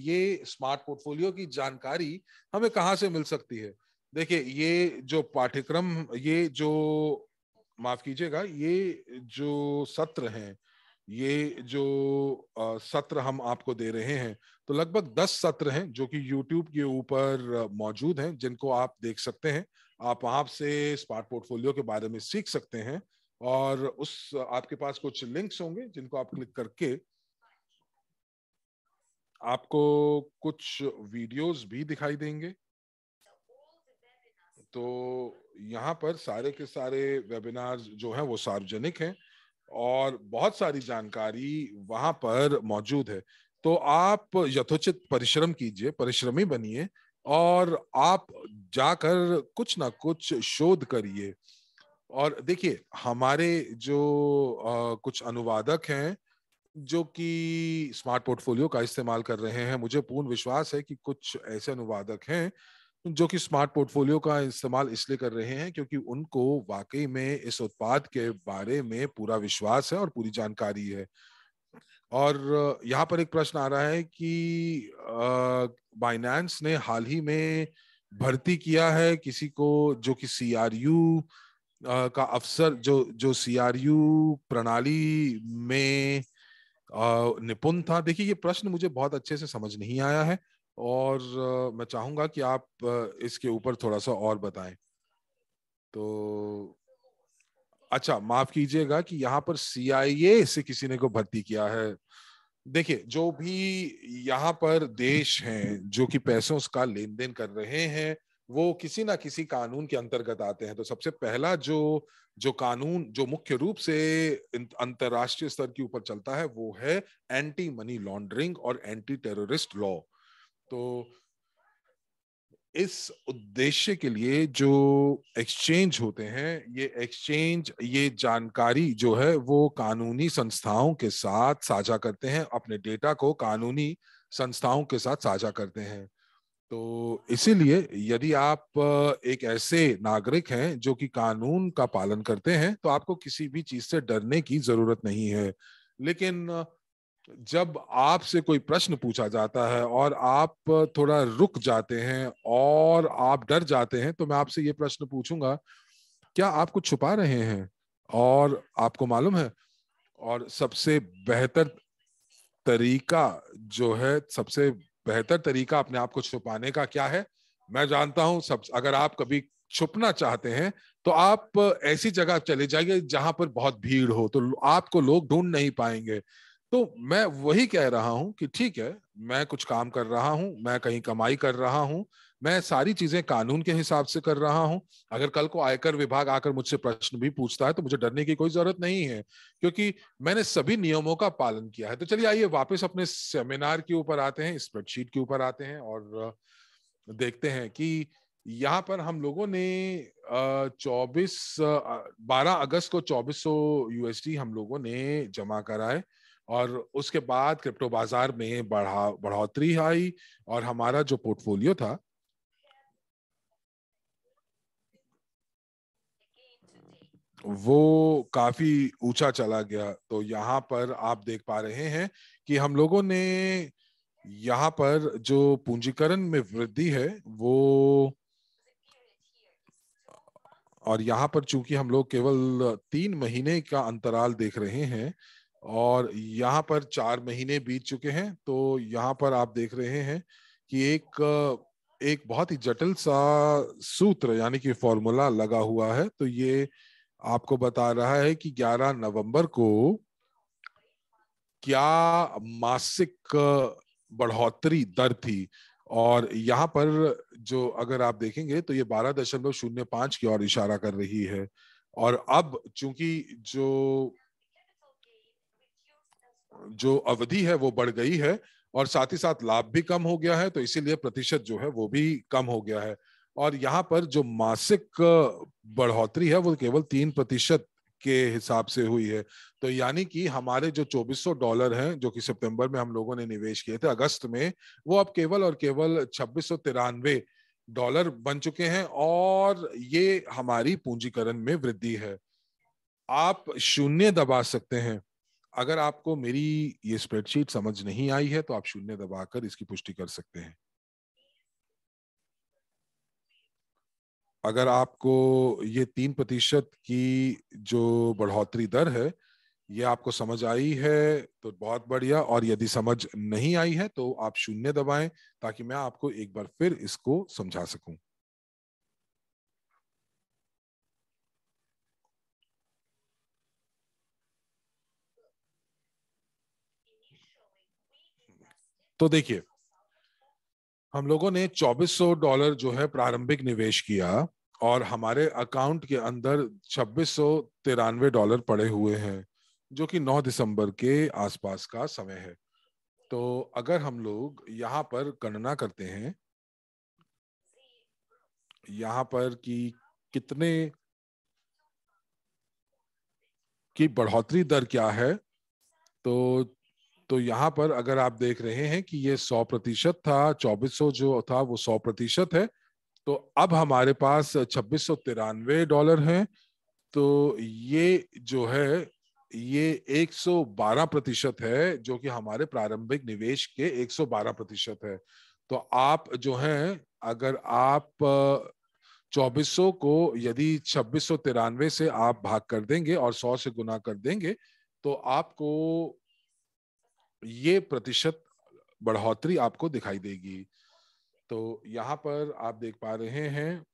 ये स्मार्ट पोर्टफोलियो की जानकारी हमें कहाँ से मिल सकती है। देखिए, ये जो पाठ्यक्रम, ये जो, माफ कीजिएगा, ये जो सत्र हैं, ये जो सत्र हम आपको दे रहे हैं, तो लगभग 10 सत्र हैं जो कि YouTube के ऊपर मौजूद हैं, जिनको आप देख सकते हैं। आप वहां से स्मार्ट पोर्टफोलियो के बारे में सीख सकते हैं, और उस आपके पास कुछ लिंक्स होंगे जिनको आप क्लिक करके आपको कुछ वीडियोस भी दिखाई देंगे। तो यहाँ पर सारे के सारे वेबिनार्स जो हैं वो सार्वजनिक हैं, और बहुत सारी जानकारी वहां पर मौजूद है। तो आप यथोचित परिश्रम कीजिए, परिश्रमी बनिए, और आप जाकर कुछ ना कुछ शोध करिए। और देखिए, हमारे जो कुछ अनुवादक हैं जो कि स्मार्ट पोर्टफोलियो का इस्तेमाल कर रहे हैं, मुझे पूर्ण विश्वास है कि कुछ ऐसे अनुवादक हैं जो कि स्मार्ट पोर्टफोलियो का इस्तेमाल इसलिए कर रहे हैं क्योंकि उनको वाकई में इस उत्पाद के बारे में पूरा विश्वास है और पूरी जानकारी है। और यहाँ पर एक प्रश्न आ रहा है कि बाइनेंस ने हाल ही में भर्ती किया है किसी को जो कि सीआरयू का अफसर, जो जो सीआरयू प्रणाली में निपुण था। देखिए, ये प्रश्न मुझे बहुत अच्छे से समझ नहीं आया है, और मैं चाहूंगा कि आप इसके ऊपर थोड़ा सा और बताएं। तो अच्छा, माफ कीजिएगा कि यहाँ पर सीआईए से किसी ने को भर्ती किया है। देखिए, जो भी यहाँ पर देश हैं जो कि पैसों का लेन देन कर रहे हैं, वो किसी ना किसी कानून के अंतर्गत आते हैं। तो सबसे पहला जो जो कानून जो मुख्य रूप से अंतरराष्ट्रीय स्तर के ऊपर चलता है वो है एंटी मनी लॉन्ड्रिंग और एंटी टेररिस्ट लॉ। तो इस उद्देश्य के लिए जो एक्सचेंज होते हैं, ये एक्सचेंज ये जानकारी जो है वो कानूनी संस्थाओं के साथ साझा करते हैं, अपने डेटा को कानूनी संस्थाओं के साथ साझा करते हैं। तो इसीलिए यदि आप एक ऐसे नागरिक हैं जो कि कानून का पालन करते हैं तो आपको किसी भी चीज से डरने की जरूरत नहीं है। लेकिन जब आपसे कोई प्रश्न पूछा जाता है और आप थोड़ा रुक जाते हैं और आप डर जाते हैं, तो मैं आपसे ये प्रश्न पूछूंगा, क्या आप कुछ छुपा रहे हैं? और आपको मालूम है, और सबसे बेहतर तरीका जो है, सबसे बेहतर तरीका अपने आप को छुपाने का क्या है? मैं जानता हूं सब, अगर आप कभी छुपना चाहते हैं तो आप ऐसी जगह चले जाइए जहां पर बहुत भीड़ हो, तो आपको लोग ढूंढ नहीं पाएंगे। तो मैं वही कह रहा हूं कि ठीक है, मैं कुछ काम कर रहा हूं, मैं कहीं कमाई कर रहा हूं, मैं सारी चीजें कानून के हिसाब से कर रहा हूं। अगर कल को आयकर विभाग आकर मुझसे प्रश्न भी पूछता है तो मुझे डरने की कोई जरूरत नहीं है, क्योंकि मैंने सभी नियमों का पालन किया है। तो चलिए आइए वापस अपने सेमिनार के ऊपर आते हैं, स्प्रेडशीट के ऊपर आते हैं और देखते हैं कि यहाँ पर हम लोगों ने 12 अगस्त को 2400 USD हम लोगों ने जमा कराए, और उसके बाद क्रिप्टो बाजार में बढ़ोतरी आई और हमारा जो पोर्टफोलियो था वो काफी ऊंचा चला गया। तो यहाँ पर आप देख पा रहे हैं कि हम लोगों ने यहाँ पर जो पूंजीकरण में वृद्धि है वो, और यहाँ पर चूंकि हम लोग केवल 3 महीने का अंतराल देख रहे हैं और यहाँ पर 4 महीने बीत चुके हैं, तो यहाँ पर आप देख रहे हैं कि एक बहुत ही जटिल सा सूत्र यानी कि फॉर्मूला लगा हुआ है। तो ये आपको बता रहा है कि 11 नवंबर को क्या मासिक बढ़ोतरी दर थी, और यहाँ पर जो अगर आप देखेंगे तो ये 12.05 की ओर इशारा कर रही है। और अब चूंकि जो जो अवधि है वो बढ़ गई है और साथ ही साथ लाभ भी कम हो गया है, तो इसीलिए प्रतिशत जो है वो भी कम हो गया है। और यहाँ पर जो मासिक बढ़ोतरी है वो केवल 3% के हिसाब से हुई है। तो यानी कि हमारे जो $2400 हैं जो कि सितंबर में हम लोगों ने निवेश किए थे अगस्त में, वो अब केवल और केवल $2693 बन चुके हैं, और ये हमारी पूंजीकरण में वृद्धि है। आप शून्य दबा सकते हैं। अगर आपको मेरी ये स्प्रेडशीट समझ नहीं आई है तो आप शून्य दबाकर इसकी पुष्टि कर सकते हैं। अगर आपको ये 3% की जो बढ़ोतरी दर है ये आपको समझ आई है तो बहुत बढ़िया, और यदि समझ नहीं आई है तो आप शून्य दबाएं ताकि मैं आपको एक बार फिर इसको समझा सकूं। तो देखिए, हम लोगों ने $2400 जो है प्रारंभिक निवेश किया और हमारे अकाउंट के अंदर $2693 पड़े हुए हैं, जो कि 9 दिसंबर के आसपास का समय है। तो अगर हम लोग यहाँ पर गणना करते हैं यहाँ पर कि कितने की बढ़ोतरी दर क्या है, तो यहाँ पर अगर आप देख रहे हैं कि ये 100% था, 2400 जो था वो 100% है, तो अब हमारे पास $2693 है। तो ये जो है ये 112% है, जो कि हमारे प्रारंभिक निवेश के 112% है। तो आप जो हैं, अगर आप 2400 को यदि 2693 से आप भाग कर देंगे और 100 से गुना कर देंगे तो आपको ये प्रतिशत बढ़ोतरी आपको दिखाई देगी। तो यहाँ पर आप देख पा रहे हैं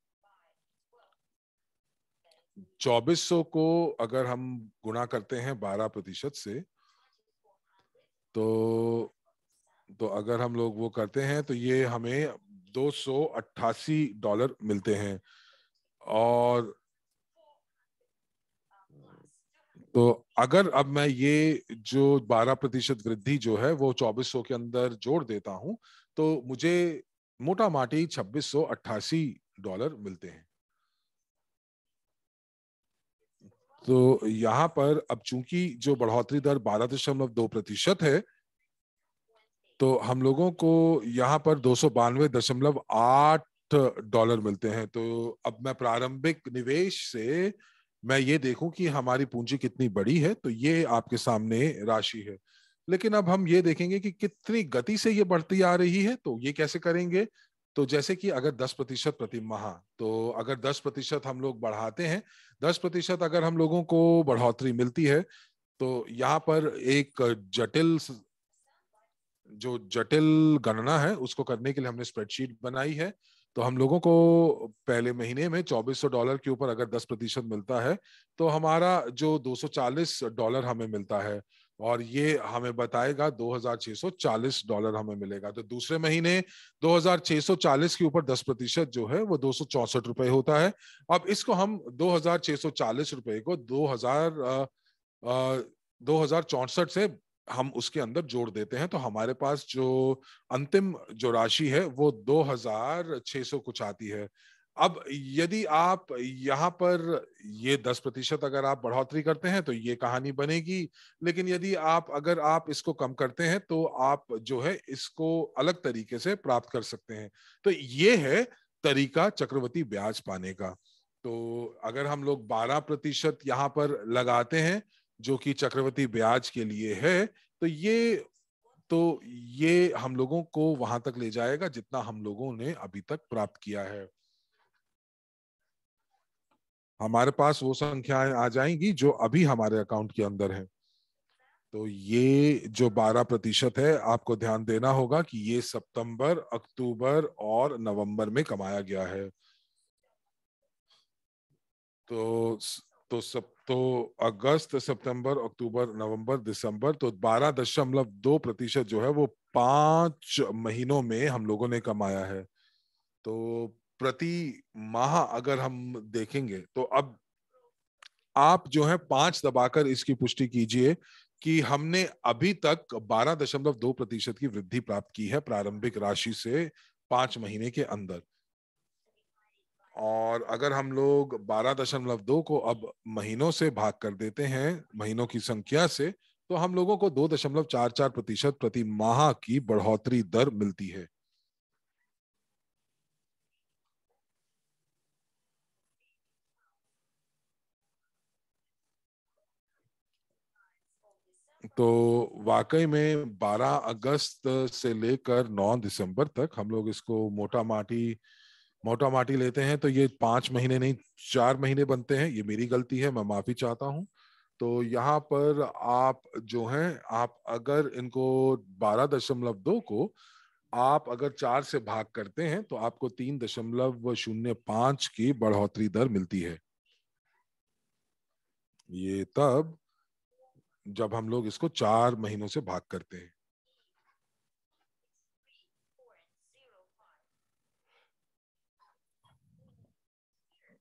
2400 को अगर हम गुणा करते हैं 12% से, तो अगर हम लोग वो करते हैं तो ये हमें $288 मिलते हैं। और तो अगर अब मैं ये जो 12% वृद्धि जो है वो 2400 के अंदर जोड़ देता हूं, तो मुझे मोटा माटी $2688 मिलते हैं। तो यहाँ पर अब चूंकि जो बढ़ोतरी दर 12.2% है, तो हम लोगों को यहाँ पर $292.8 मिलते हैं। तो अब मैं प्रारंभिक निवेश से मैं ये देखूं कि हमारी पूंजी कितनी बड़ी है, तो ये आपके सामने राशि है। लेकिन अब हम ये देखेंगे कि कितनी गति से ये बढ़ती आ रही है, तो ये कैसे करेंगे। तो जैसे कि अगर 10% प्रति माह, तो अगर 10% हम लोग बढ़ाते हैं, 10% अगर हम लोगों को बढ़ोतरी मिलती है, तो यहाँ पर एक जटिल गणना है, उसको करने के लिए हमने स्प्रेडशीट बनाई है। तो हम लोगों को पहले महीने में $2400 के ऊपर अगर 10% मिलता है, तो हमारा जो $240 हमें मिलता है, और ये हमें बताएगा $2640 हमें मिलेगा। तो दूसरे महीने 2640 के ऊपर 10% जो है वो ₹264 होता है। अब इसको हम ₹2640 को 2064 से हम उसके अंदर जोड़ देते हैं, तो हमारे पास जो अंतिम जो राशि है वो 2600 कुछ आती है। अब यदि आप यहाँ पर ये 10% अगर आप बढ़ोतरी करते हैं तो ये कहानी बनेगी। लेकिन यदि अगर आप इसको कम करते हैं, तो आप जो है इसको अलग तरीके से प्राप्त कर सकते हैं। तो ये है तरीका चक्रवृद्धि ब्याज पाने का। तो अगर हम लोग 12% यहाँ पर लगाते हैं, जो कि चक्रवृद्धि ब्याज के लिए है, तो ये हम लोगों को वहां तक ले जाएगा जितना हम लोगों ने अभी तक प्राप्त किया है। हमारे पास वो संख्याएं आ जाएंगी जो अभी हमारे अकाउंट के अंदर है। तो ये जो 12% है, आपको ध्यान देना होगा कि ये सितंबर, अक्टूबर और नवंबर में कमाया गया है। तो तो अगस्त, सितंबर, अक्टूबर, नवंबर, दिसंबर, तो 12.2% जो है वो 5 महीनों में हम लोगों ने कमाया है। तो प्रति माह अगर हम देखेंगे, तो अब आप जो है 5 दबाकर इसकी पुष्टि कीजिए कि हमने अभी तक 12.2% की वृद्धि प्राप्त की है प्रारंभिक राशि से 5 महीने के अंदर। और अगर हम लोग 12.2 को अब महीनों से भाग कर देते हैं, महीनों की संख्या से, तो हम लोगों को 2.44% प्रति माह की बढ़ोतरी दर मिलती है। तो वाकई में 12 अगस्त से लेकर 9 दिसंबर तक हम लोग इसको मोटा माटी लेते हैं, तो ये 5 महीने नहीं 4 महीने बनते हैं। ये मेरी गलती है, मैं माफी चाहता हूँ। तो यहाँ पर आप जो हैं, आप अगर इनको 12.2 को आप अगर 4 से भाग करते हैं, तो आपको 3.05 की बढ़ोतरी दर मिलती है। ये तब जब हम लोग इसको 4 महीनों से भाग करते हैं।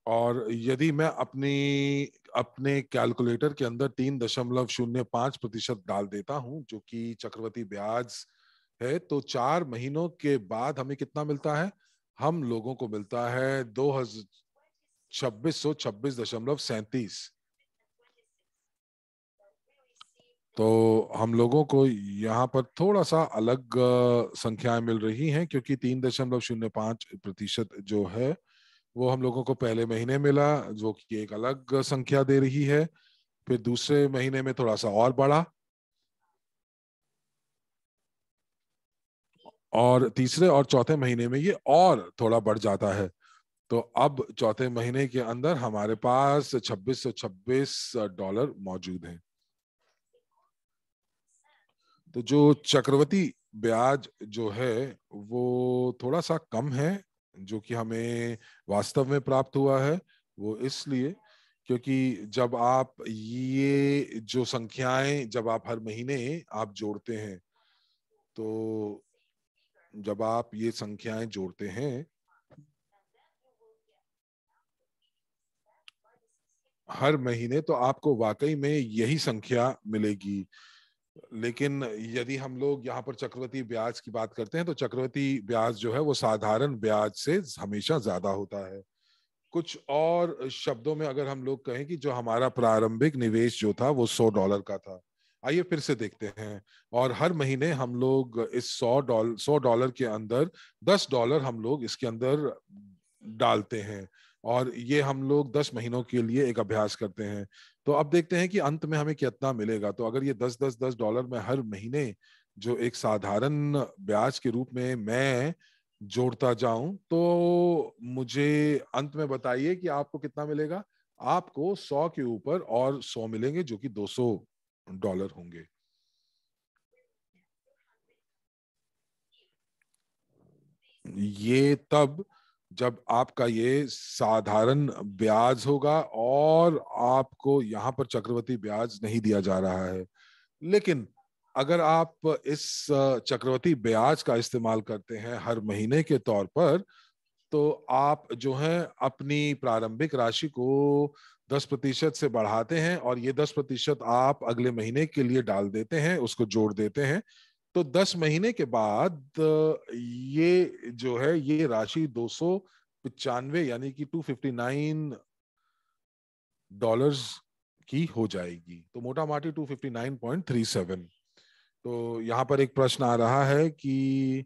और यदि मैं अपने कैलकुलेटर के अंदर 3.05% डाल देता हूं, जो कि चक्रवृद्धि ब्याज है, तो 4 महीनों के बाद हमें कितना मिलता है। हम लोगों को मिलता है 2626.37। तो हम लोगों को यहाँ पर थोड़ा सा अलग संख्याएं मिल रही हैं, क्योंकि 3.05% जो है वो हम लोगों को पहले महीने मिला, जो कि एक अलग संख्या दे रही है। फिर दूसरे महीने में थोड़ा सा और बढ़ा, और तीसरे और चौथे महीने में ये और थोड़ा बढ़ जाता है। तो अब चौथे महीने के अंदर हमारे पास $2626 मौजूद हैं। तो जो चक्रवृद्धि ब्याज जो है वो थोड़ा सा कम है, जो कि हमें वास्तव में प्राप्त हुआ है। वो इसलिए क्योंकि जब आप ये जो संख्याएं जब आप हर महीने आप जोड़ते हैं, तो जब आप ये संख्याएं जोड़ते हैं हर महीने, तो आपको वाकई में यही संख्या मिलेगी। लेकिन यदि हम लोग यहाँ पर चक्रवृद्धि ब्याज की बात करते हैं, तो चक्रवृद्धि ब्याज जो है वो साधारण ब्याज से हमेशा ज्यादा होता है। कुछ और शब्दों में अगर हम लोग कहें कि जो हमारा प्रारंभिक निवेश जो था वो $100 का था, आइए फिर से देखते हैं। और हर महीने हम लोग इस $100 के अंदर $10 हम लोग इसके अंदर डालते हैं, और ये हम लोग 10 महीनों के लिए एक अभ्यास करते हैं। तो अब देखते हैं कि अंत में हमें कितना मिलेगा। तो अगर ये $10 में हर महीने जो एक साधारण ब्याज के रूप में मैं जोड़ता जाऊं, तो मुझे अंत में बताइए कि आपको कितना मिलेगा। आपको 100 के ऊपर और 100 मिलेंगे, जो कि $200 होंगे। ये तब जब आपका ये साधारण ब्याज होगा और आपको यहाँ पर चक्रवृद्धि ब्याज नहीं दिया जा रहा है। लेकिन अगर आप इस चक्रवृद्धि ब्याज का इस्तेमाल करते हैं हर महीने के तौर पर, तो आप जो है अपनी प्रारंभिक राशि को 10% से बढ़ाते हैं, और ये 10% आप अगले महीने के लिए डाल देते हैं, उसको जोड़ देते हैं। तो 10 महीने के बाद ये जो है ये राशि 295 यानी कि $259 की हो जाएगी। तो मोटा माटी 259.37। तो यहाँ पर एक प्रश्न आ रहा है कि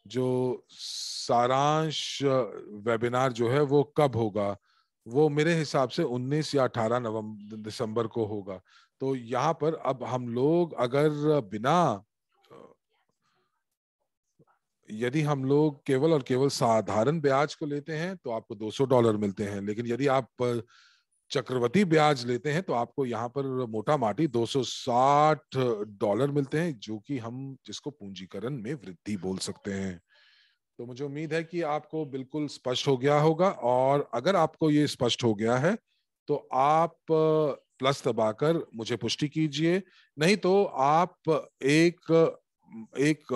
जो सारांश वेबिनार जो है वो कब होगा। वो मेरे हिसाब से 19 या 18 नवंबर दिसंबर को होगा। तो यहाँ पर अब हम लोग अगर बिना यदि हम लोग केवल और केवल साधारण ब्याज को लेते हैं तो आपको $200 मिलते हैं। लेकिन यदि आप चक्रवृद्धि ब्याज लेते हैं तो आपको यहाँ पर मोटा माटी $260 मिलते हैं, जो कि हम जिसको पूंजीकरण में वृद्धि बोल सकते हैं। तो मुझे उम्मीद है कि आपको बिल्कुल स्पष्ट हो गया होगा, और अगर आपको ये स्पष्ट हो गया है तो आप प्लस दबाकर मुझे पुष्टि कीजिए, नहीं तो आप एक एक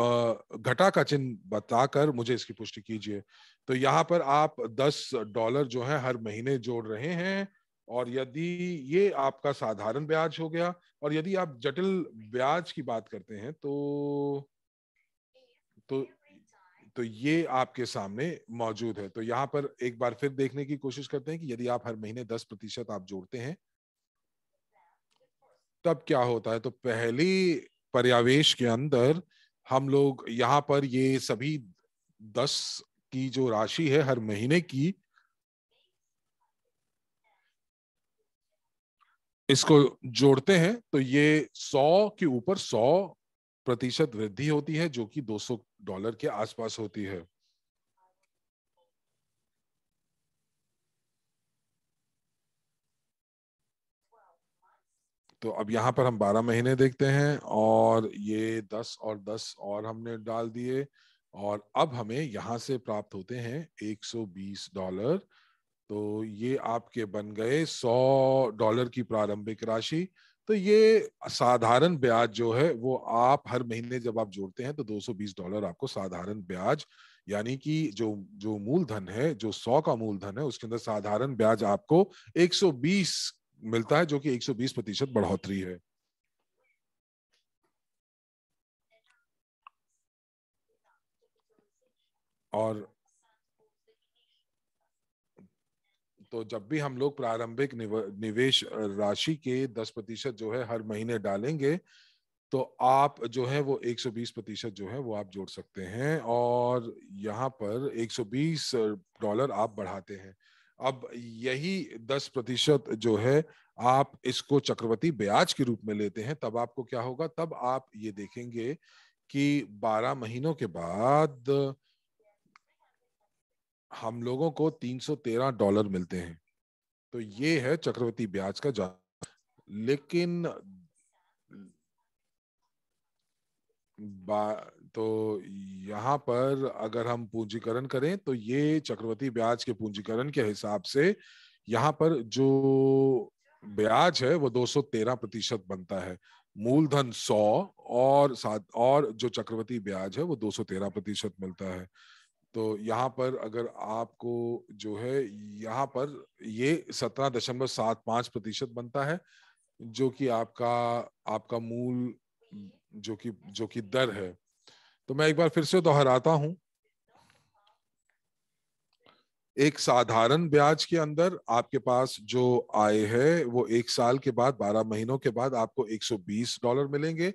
घटा का चिन्ह बताकर मुझे इसकी पुष्टि कीजिए। तो यहाँ पर आप $10 जो है हर महीने जोड़ रहे हैं, और यदि ये आपका साधारण ब्याज हो गया, और यदि आप जटिल ब्याज की बात करते हैं तो तो ये आपके सामने मौजूद है। तो यहाँ पर एक बार फिर देखने की कोशिश करते हैं कि यदि आप हर महीने 10% आप जोड़ते हैं तब क्या होता है। तो पहली पर्यावेश के अंदर हम लोग यहाँ पर ये सभी 10 की जो राशि है हर महीने की, इसको जोड़ते हैं, तो ये 100 के ऊपर 100% वृद्धि होती है, जो कि $200 के आसपास होती है। तो अब यहाँ पर हम 12 महीने देखते हैं, और ये 10 और 10 और हमने डाल दिए, और अब हमें यहाँ से प्राप्त होते हैं $120। तो ये आपके बन गए $100 की प्रारंभिक राशि। तो ये साधारण ब्याज जो है वो आप हर महीने जब आप जोड़ते हैं तो $220 आपको साधारण ब्याज, यानी कि जो जो मूलधन है, जो 100 का मूलधन है उसके अंदर साधारण ब्याज आपको 120 मिलता है, जो कि 120% बढ़ोतरी है। और तो जब भी हम लोग प्रारंभिक निवेश राशि के 10% जो है हर महीने डालेंगे, तो आप जो है वो 120% जो है वो आप जोड़ सकते हैं, और यहाँ पर $120 आप बढ़ाते हैं। अब यही 10% जो है आप इसको चक्रवृद्धि ब्याज के रूप में लेते हैं, तब आपको क्या होगा। तब आप ये देखेंगे कि 12 महीनों के बाद हम लोगों को $313 मिलते हैं। तो ये है चक्रवृद्धि ब्याज का लेकिन तो यहाँ पर अगर हम पूंजीकरण करें तो ये चक्रवृद्धि ब्याज के पूंजीकरण के हिसाब से यहाँ पर जो ब्याज है वो 213% बनता है। मूलधन 100 और जो चक्रवृद्धि ब्याज है वो 213% मिलता है। तो यहाँ पर अगर आपको जो है यहाँ पर ये 17.75% बनता है, जो कि आपका मूल जो कि दर है। तो मैं एक बार फिर से दोहराता हूं, एक साधारण ब्याज के अंदर आपके पास जो आय है वो 1 साल के बाद 12 महीनों के बाद आपको $120 मिलेंगे,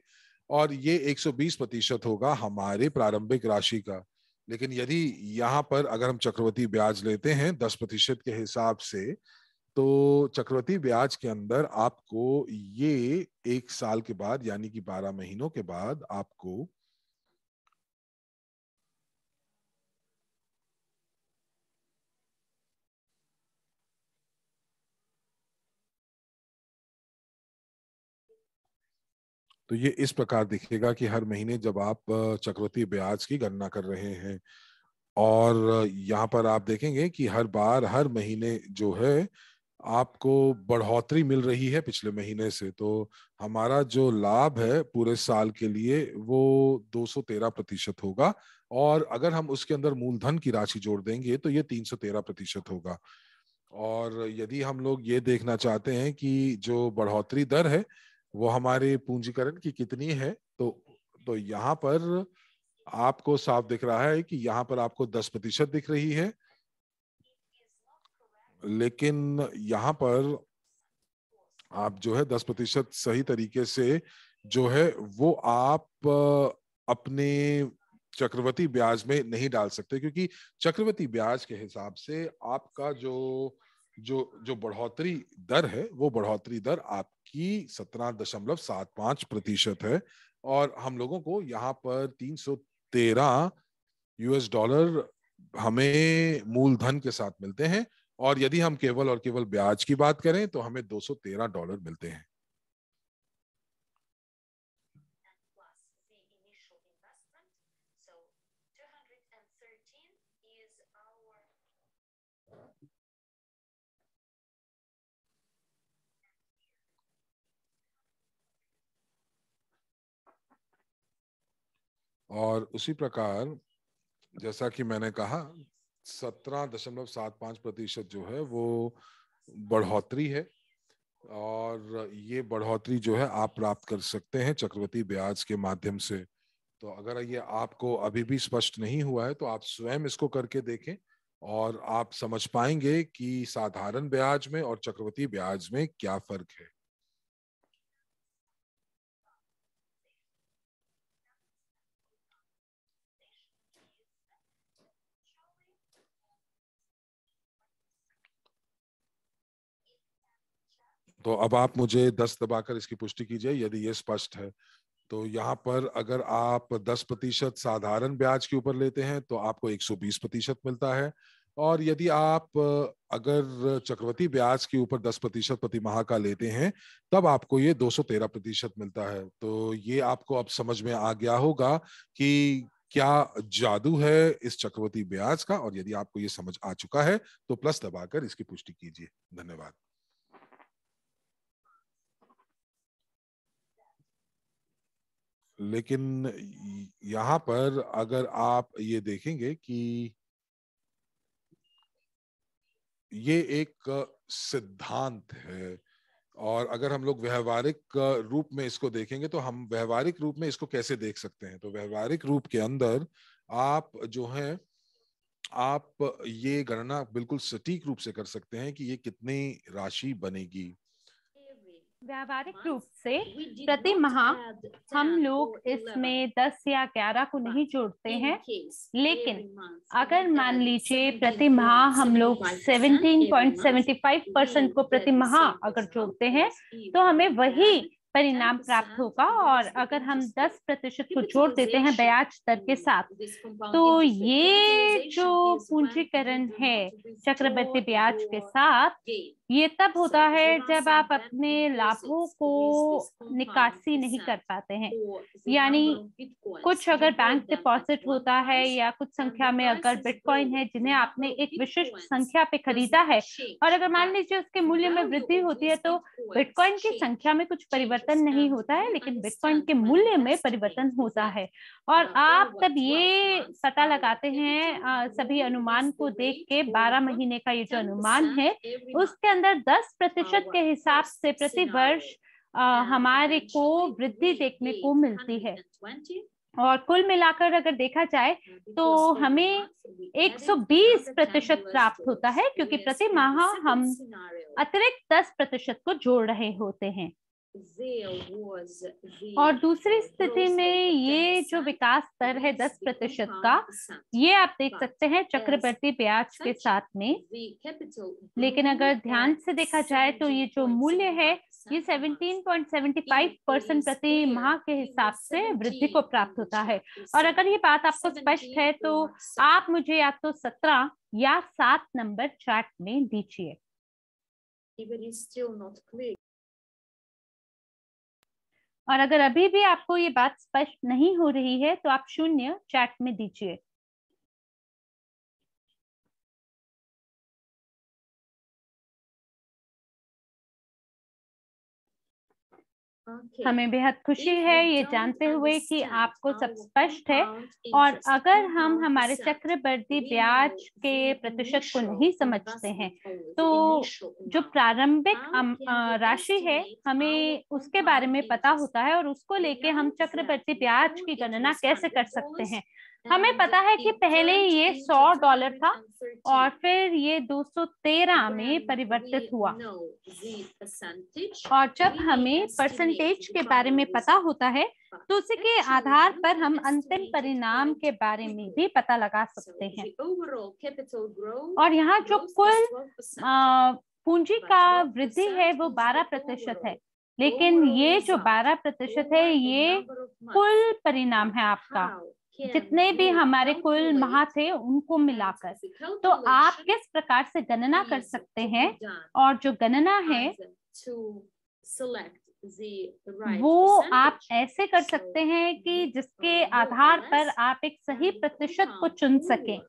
और ये 120% होगा हमारे प्रारंभिक राशि का। लेकिन यदि यहाँ पर अगर हम चक्रवृद्धि ब्याज लेते हैं 10% के हिसाब से, तो चक्रवृद्धि ब्याज के अंदर आपको ये 1 साल के बाद यानी कि 12 महीनों के बाद आपको तो ये इस प्रकार दिखेगा कि हर महीने जब आप चक्रवृद्धि ब्याज की गणना कर रहे हैं, और यहाँ पर आप देखेंगे कि हर बार हर महीने जो है आपको बढ़ोतरी मिल रही है पिछले महीने से। तो हमारा जो लाभ है पूरे साल के लिए वो 213% होगा, और अगर हम उसके अंदर मूलधन की राशि जोड़ देंगे तो ये 313% होगा। और यदि हम लोग ये देखना चाहते हैं कि जो बढ़ोतरी दर है वो हमारे पूंजीकरण की कितनी है, तो यहाँ पर आपको साफ दिख रहा है कि यहाँ पर आपको 10% दिख रही है, लेकिन यहाँ पर आप जो है 10% सही तरीके से जो है वो आप अपने चक्रवृद्धि ब्याज में नहीं डाल सकते, क्योंकि चक्रवृद्धि ब्याज के हिसाब से आपका जो जो जो बढ़ोतरी दर है वो बढ़ोतरी दर आपकी 17.75% है, और हम लोगों को यहाँ पर $313 हमें मूलधन के साथ मिलते हैं, और यदि हम केवल और केवल ब्याज की बात करें तो हमें $213 मिलते हैं। और उसी प्रकार जैसा कि मैंने कहा 17.75% जो है वो बढ़ोतरी है, और ये बढ़ोतरी जो है आप प्राप्त कर सकते हैं चक्रवृद्धि ब्याज के माध्यम से। तो अगर ये आपको अभी भी स्पष्ट नहीं हुआ है तो आप स्वयं इसको करके देखें, और आप समझ पाएंगे कि साधारण ब्याज में और चक्रवृद्धि ब्याज में क्या फर्क है। तो अब आप मुझे 10 दबाकर इसकी पुष्टि कीजिए यदि ये स्पष्ट है। तो यहाँ पर अगर आप 10% साधारण ब्याज के ऊपर लेते हैं तो आपको 120% मिलता है, और यदि आप अगर चक्रवृद्धि ब्याज के ऊपर 10% प्रति माह का लेते हैं तब आपको ये 213% मिलता है। तो ये आपको अब समझ में आ गया होगा कि क्या जादू है इस चक्रवृद्धि ब्याज का, और यदि आपको ये समझ आ चुका है तो प्लस दबाकर इसकी पुष्टि कीजिए। धन्यवाद। लेकिन यहाँ पर अगर आप ये देखेंगे कि ये एक सिद्धांत है, और अगर हम लोग व्यवहारिक रूप में इसको देखेंगे तो हम व्यवहारिक रूप में इसको कैसे देख सकते हैं। तो व्यवहारिक रूप के अंदर आप जो है आप ये गणना बिल्कुल सटीक रूप से कर सकते हैं कि ये कितनी राशि बनेगी। व्यावहारिक रूप से प्रति माह हम लोग इसमें 10 या 11 को नहीं जोड़ते हैं, लेकिन अगर मान लीजिए प्रति माह हम लोग 17.75% को प्रति माह अगर जोड़ते हैं तो हमें वही परिणाम प्राप्त होगा। और अगर हम 10% को जोड़ देते हैं ब्याज दर के साथ, तो ये जो पूंजीकरण है चक्रवृद्धि ब्याज के साथ, ये तब होता है जब आप अपने लाभों को निकासी नहीं कर पाते हैं, यानी कुछ अगर बैंक डिपॉजिट होता है या कुछ संख्या में अगर बिटकॉइन है जिन्हें आपने एक विशिष्ट संख्या पे खरीदा है, और अगर मान लीजिए उसके मूल्य में वृद्धि होती है तो बिटकॉइन की संख्या में कुछ परिवर्तन नहीं होता है, लेकिन बिटकॉइन के मूल्य में परिवर्तन होता है। और आप तब ये पता लगाते हैं सभी अनुमान को देख के, 12 महीने का ये जो अनुमान है उसके अंदर 10% के हिसाब से प्रति वर्ष हमारे को वृद्धि देखने को मिलती है। और कुल मिलाकर अगर देखा जाए तो हमें 120% प्राप्त होता है, क्योंकि प्रति माह हम अतिरिक्त 10% को जोड़ रहे होते हैं। और दूसरी स्थिति में ये जो विकास दर है 10% का, ये आप देख सकते हैं चक्रवृद्धि ब्याज के साथ में। लेकिन अगर ध्यान से देखा जाए तो ये जो मूल्य है ये 17.75% प्रति माह के हिसाब से वृद्धि को प्राप्त होता है। और अगर ये बात आपको स्पष्ट है तो आप मुझे या तो 17 या 7 नंबर चार्ट में दीजिए। और अगर अभी भी आपको ये बात स्पष्ट नहीं हो रही है तो आप 0 चैट में दीजिए। हमें बेहद खुशी है ये जानते हुए कि आपको सब स्पष्ट है। और अगर हम हमारे चक्रवृद्धि ब्याज के प्रतिशत को नहीं समझते हैं तो जो प्रारंभिक राशि है हमें उसके बारे में पता होता है, और उसको लेके हम चक्रवृद्धि ब्याज की गणना कैसे कर सकते हैं। हमें पता है कि पहले ये $100 था और फिर ये 213 में परिवर्तित हुआ। और जब हमें परसेंटेज के बारे में पता होता है तो उसी के आधार पर हम अंतिम परिणाम के बारे में भी पता लगा सकते हैं। और यहाँ जो कुल पूंजी का वृद्धि है वो 12% है, लेकिन ये जो 12% है ये कुल परिणाम है आपका, जितने भी हमारे कुल माह थे उनको मिलाकर। तो आप किस प्रकार से गणना कर सकते हैं, और जो गणना है वो आप ऐसे कर सकते हैं कि जिसके आधार पर आप एक सही प्रतिशत को चुन सकें।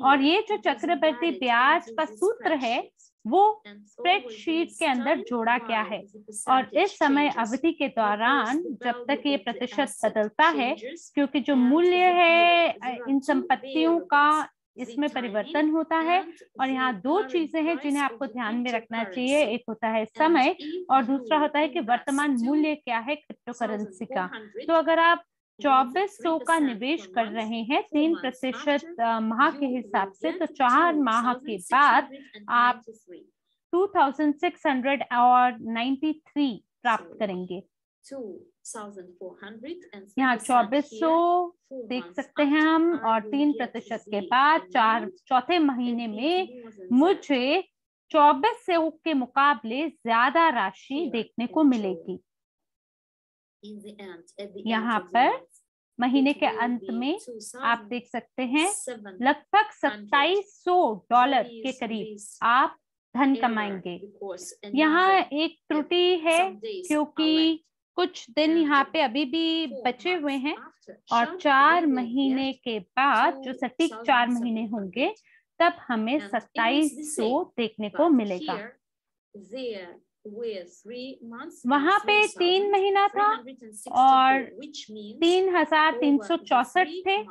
और ये जो चक्रवृद्धि ब्याज का सूत्र है वो स्प्रेडशीट के अंदर जोड़ा गया है। और इस समय अवधि के दौरान जब तक ये प्रतिशत बदलता है, क्योंकि जो मूल्य है इन संपत्तियों का इसमें परिवर्तन होता है। और यहाँ 2 चीजें हैं जिन्हें आपको ध्यान में रखना चाहिए, एक होता है समय और दूसरा होता है कि वर्तमान मूल्य क्या है क्रिप्टो करेंसी का। तो अगर आप 2400 का निवेश कर रहे हैं 3% माह के हिसाब से, तो 4 माह के बाद आप 2693 प्राप्त करेंगे। यहाँ 2400 देख सकते हैं हम, और 3% के बाद चौथे महीने में मुझे 2400 के मुकाबले ज्यादा राशि देखने को मिलेगी। यहाँ पर महीने के अंत में आप देख सकते हैं लगभग $2700 के करीब आप धन कमाएंगे। यहाँ एक त्रुटि है क्योंकि कुछ दिन यहाँ पे अभी भी बचे हुए हैं, और 4 महीने के बाद जो सटीक 4 महीने होंगे तब हमें 2700 देखने को मिलेगा। वहां पे 3 महीना था और 3364 थे,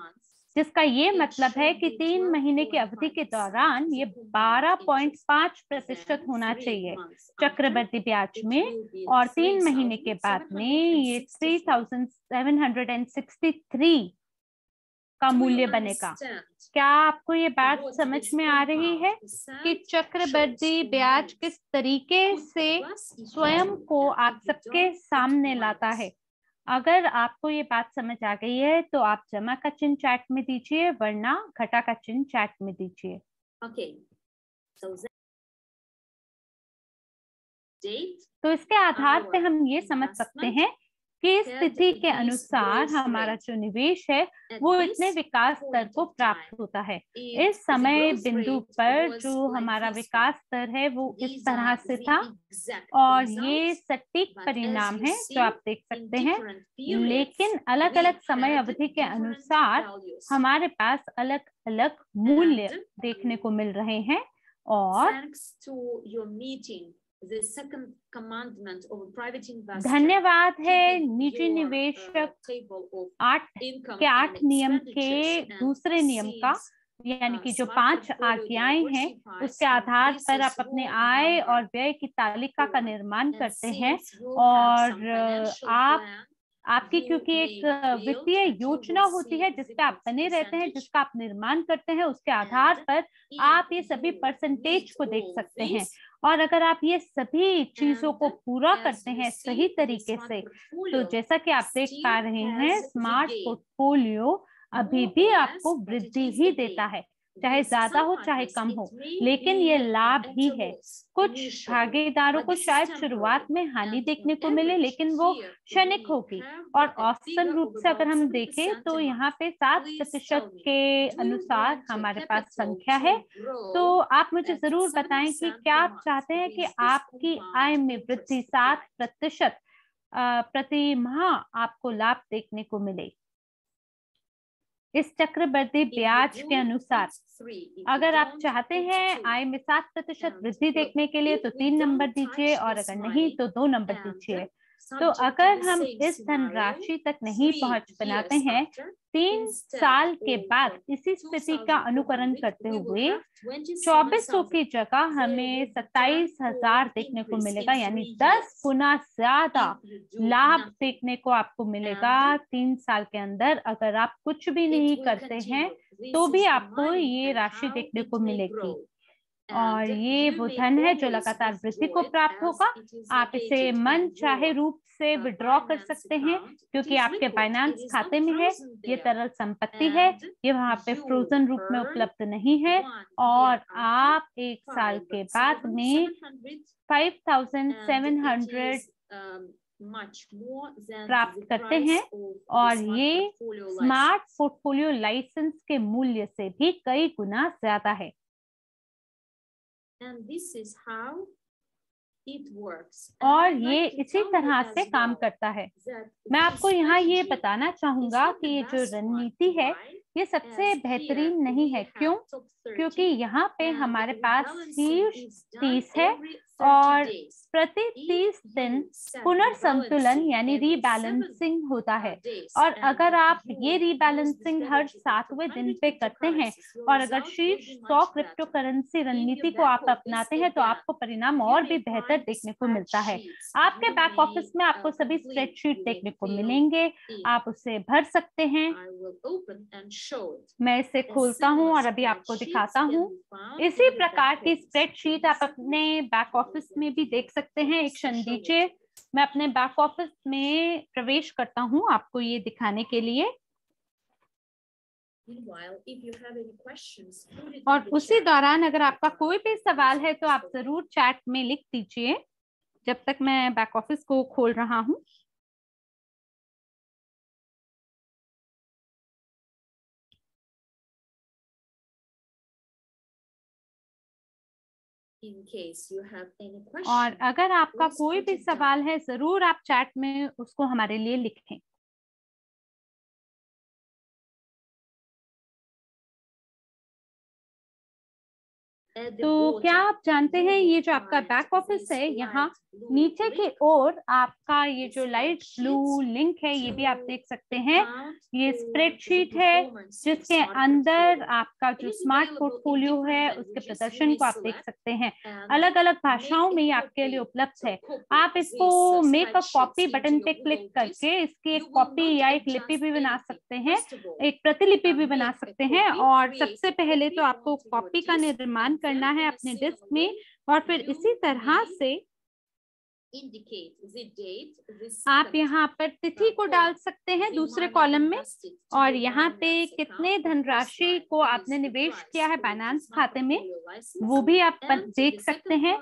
जिसका ये मतलब है कि 3 महीने की अवधि के दौरान ये 12.5% होना चाहिए चक्रवृद्धि ब्याज में, और 3 महीने के बाद में ये 3763 का मूल्य बनेगा। क्या आपको ये बात समझ में आ रही है कि चक्रवृद्धि ब्याज किस तरीके से स्वयं को आप सबके सामने लाता है? अगर आपको ये बात समझ आ गई है तो आप जमा का चिन्ह चैट में दीजिए, वरना घटा का चिन्ह चैट में दीजिए। तो इसके आधार पे हम ये समझ सकते हैं कि स्थिति के अनुसार हमारा जो निवेश है वो इतने विकास स्तर को प्राप्त होता है। इस समय बिंदु पर जो हमारा विकास स्तर है वो इस तरह से था, और ये सटीक परिणाम है जो आप देख सकते हैं। लेकिन अलग अलग समय अवधि के अनुसार हमारे पास अलग अलग मूल्य देखने को मिल रहे हैं। और धन्यवाद है निजी निवेशक 8 के 8 नियम के दूसरे नियम का, यानी कि जो 5 आज्ञाएं हैं उसके आधार पर आप अपने आय और व्यय की तालिका का निर्माण करते हैं। और आपकी क्योंकि एक वित्तीय योजना होती है जिस पे आप बने रहते हैं, जिसका आप निर्माण करते हैं, उसके आधार पर आप ये सभी परसेंटेज को देख सकते हैं। और अगर आप ये सभी चीजों को पूरा करते हैं सही तरीके से, तो जैसा कि आप देख पा रहे हैं, स्मार्ट पोर्टफोलियो अभी भी आपको वृद्धि ही देता है, चाहे ज्यादा हो चाहे कम हो, लेकिन ये लाभ ही है। कुछ भागीदारों को शायद शुरुआत में हानि देखने को मिले, लेकिन वो क्षणिक होगी। और औसतन रूप से अगर हम देखें तो यहाँ पे 7% के अनुसार हमारे पास संख्या है। तो आप मुझे जरूर बताएं कि क्या आप चाहते हैं कि आपकी आय में वृद्धि 7% प्रति माह आपको लाभ देखने को मिले। इस चक्रवृद्धि ब्याज के अनुसार अगर आप चाहते हैं आय में 7% वृद्धि देखने के लिए तो 3 नंबर दीजिए, और अगर नहीं तो 2 नंबर दीजिए। तो अगर हम इस धनराशि तक नहीं पहुंच बनाते हैं, 3 साल के बाद इसी स्थिति का अनुकरण करते हुए 2400 की जगह हमें 27,000 देखने को मिलेगा, यानी 10 गुना ज्यादा लाभ देखने को आपको मिलेगा 3 साल के अंदर। अगर आप कुछ भी नहीं करते हैं तो भी आपको ये राशि देखने को मिलेगी। और ये वो धन है जो लगातार वृद्धि को प्राप्त होगा। आप इसे मन चाहे रूप से विड्रॉ कर सकते हैं क्योंकि आपके फाइनेंस खाते में है, ये तरल संपत्ति है, ये वहां पे फ्रोजन रूप में उपलब्ध नहीं है। और आप 1 साल के बाद में 5,700 प्राप्त करते हैं, और ये स्मार्ट पोर्टफोलियो लाइसेंस के मूल्य से भी कई गुना ज्यादा है। और ये इसी तरह से काम करता है। मैं आपको यहाँ ये बताना चाहूंगा कि ये जो रणनीति है ये सबसे बेहतरीन नहीं है। क्यों? क्योंकि यहाँ पे हमारे पास शीर्ष 30 है और प्रति 30 दिन पुनर्संतुलन यानी रीबैलेंसिंग होता है। और अगर आप ये रीबैलेंसिंग हर 7वें दिन पे करते हैं और अगर शीर्ष 100 क्रिप्टो करेंसी रणनीति को आप अपनाते हैं तो आपको परिणाम और भी बेहतर देखने को मिलता है। आपके बैक ऑफिस में आपको सभी स्प्रेडशीट देखने को मिलेंगे, आप उसे भर सकते हैं। मैं इसे खोलता हूं और अभी आपको दिखाता हूं। इसी प्रकार की स्प्रेडशीट आप अपने बैक ऑफिस में भी देख सकते हैं। एक क्षण दीजिए, मैं अपने बैक ऑफिस में प्रवेश करता हूं आपको ये दिखाने के लिए। और उसी दौरान अगर आपका कोई भी सवाल है तो आप जरूर चैट में लिख दीजिए जब तक मैं बैक ऑफिस को खोल रहा हूं। और अगर आपका कोई भी सवाल है जरूर आप चैट में उसको हमारे लिए लिखें। तो क्या आप जानते हैं ये जो आपका बैक ऑफिस है, यहाँ नीचे की ओर आपका ये जो लाइट ब्लू लिंक है ये भी आप देख सकते हैं। ये स्प्रेडशीट है जिसके अंदर आपका जो स्मार्ट पोर्टफोलियो है उसके प्रदर्शन को आप देख सकते हैं। अलग अलग भाषाओं में ये आपके लिए उपलब्ध है। आप इसको मेक अ कॉपी बटन पे क्लिक करके इसकी एक कॉपी या एक लिपि भी बना सकते हैं, एक प्रतिलिपि भी बना सकते हैं। और सबसे पहले तो आपको कॉपी का निर्माण करना है अपने डिस्क में, और फिर इसी तरह से आप यहाँ पर तिथि को डाल सकते हैं दूसरे कॉलम में, और यहाँ पे कितने धनराशि को आपने निवेश किया है बाइनेंस खाते में वो भी आप देख सकते हैं।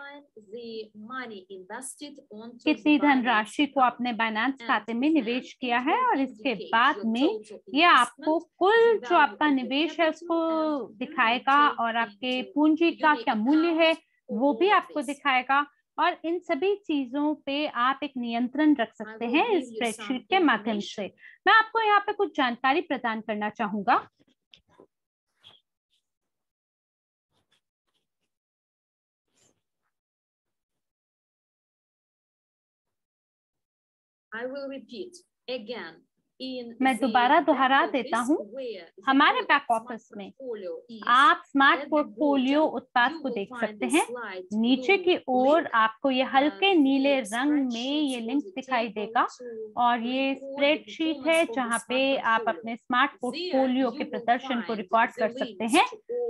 कितनी धनराशि को आपने बाइनेंस खाते में निवेश किया है, और इसके बाद में ये आपको कुल जो आपका निवेश है उसको दिखाएगा, और आपके पूंजी का क्या मूल्य है वो भी आपको दिखाएगा। और इन सभी चीजों पे आप एक नियंत्रण रख सकते हैं इस स्प्रेडशीट के माध्यम से। मैं आपको यहाँ पे कुछ जानकारी प्रदान करना चाहूंगा। I will repeat again. मैं दोबारा दोहरा देता हूँ, हमारे बैक ऑफिस में आप स्मार्ट पोर्टफोलियो उत्पाद को देख सकते हैं। नीचे की ओर आपको ये हल्के नीले रंग में ये लिंक दिखाई देगा, और ये स्प्रेडशीट है जहाँ पे आप अपने स्मार्ट पोर्टफोलियो के प्रदर्शन को रिकॉर्ड कर सकते हैं।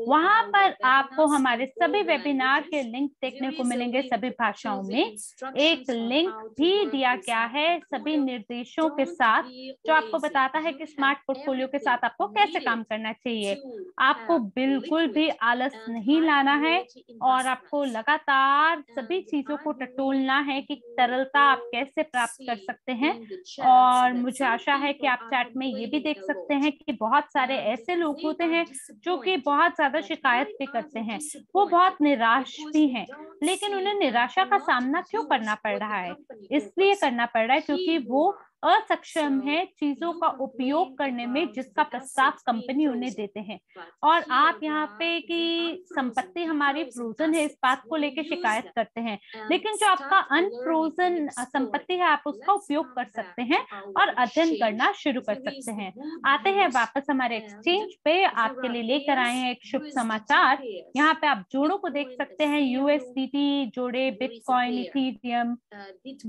वहां पर आपको हमारे सभी वेबिनार के लिंक देखने को मिलेंगे सभी भाषाओं में। एक लिंक भी दिया गया है सभी निर्देशों के साथ, जो आपको बताता है कि स्मार्ट पोर्टफोलियो के साथ आपको कैसे काम करना चाहिए। आपको बिल्कुल भी आलस नहीं लाना है, और आपको लगातार सभी चीजों को टटोलना है कि तरलता आप कैसे प्राप्त कर सकते हैं। और मुझे आशा है कि आप चैट में ये भी देख सकते हैं कि बहुत सारे ऐसे लोग होते हैं जो कि बहुत ज्यादा शिकायत भी करते हैं, वो बहुत निराश भी हैं, लेकिन उन्हें निराशा का सामना क्यों करना पड़ रहा है? इसलिए करना पड़ रहा है क्योंकि वो असक्षम है चीजों का उपयोग करने में जिसका प्रस्ताव कंपनी उन्हें देते हैं। और आप यहाँ पे कि संपत्ति हमारी फ्रोजन है इस बात को लेके शिकायत करते हैं, लेकिन जो आपका अनफ्रोजन संपत्ति है आप उसका उपयोग कर सकते हैं और अध्ययन करना शुरू कर सकते हैं। आते हैं वापस हमारे एक्सचेंज पे, आपके लिए लेकर आए हैं एक शुभ समाचार। यहाँ पे आप जोड़ों को देख सकते हैं, USDT जोड़े, बिटकॉइन, इथेरियम,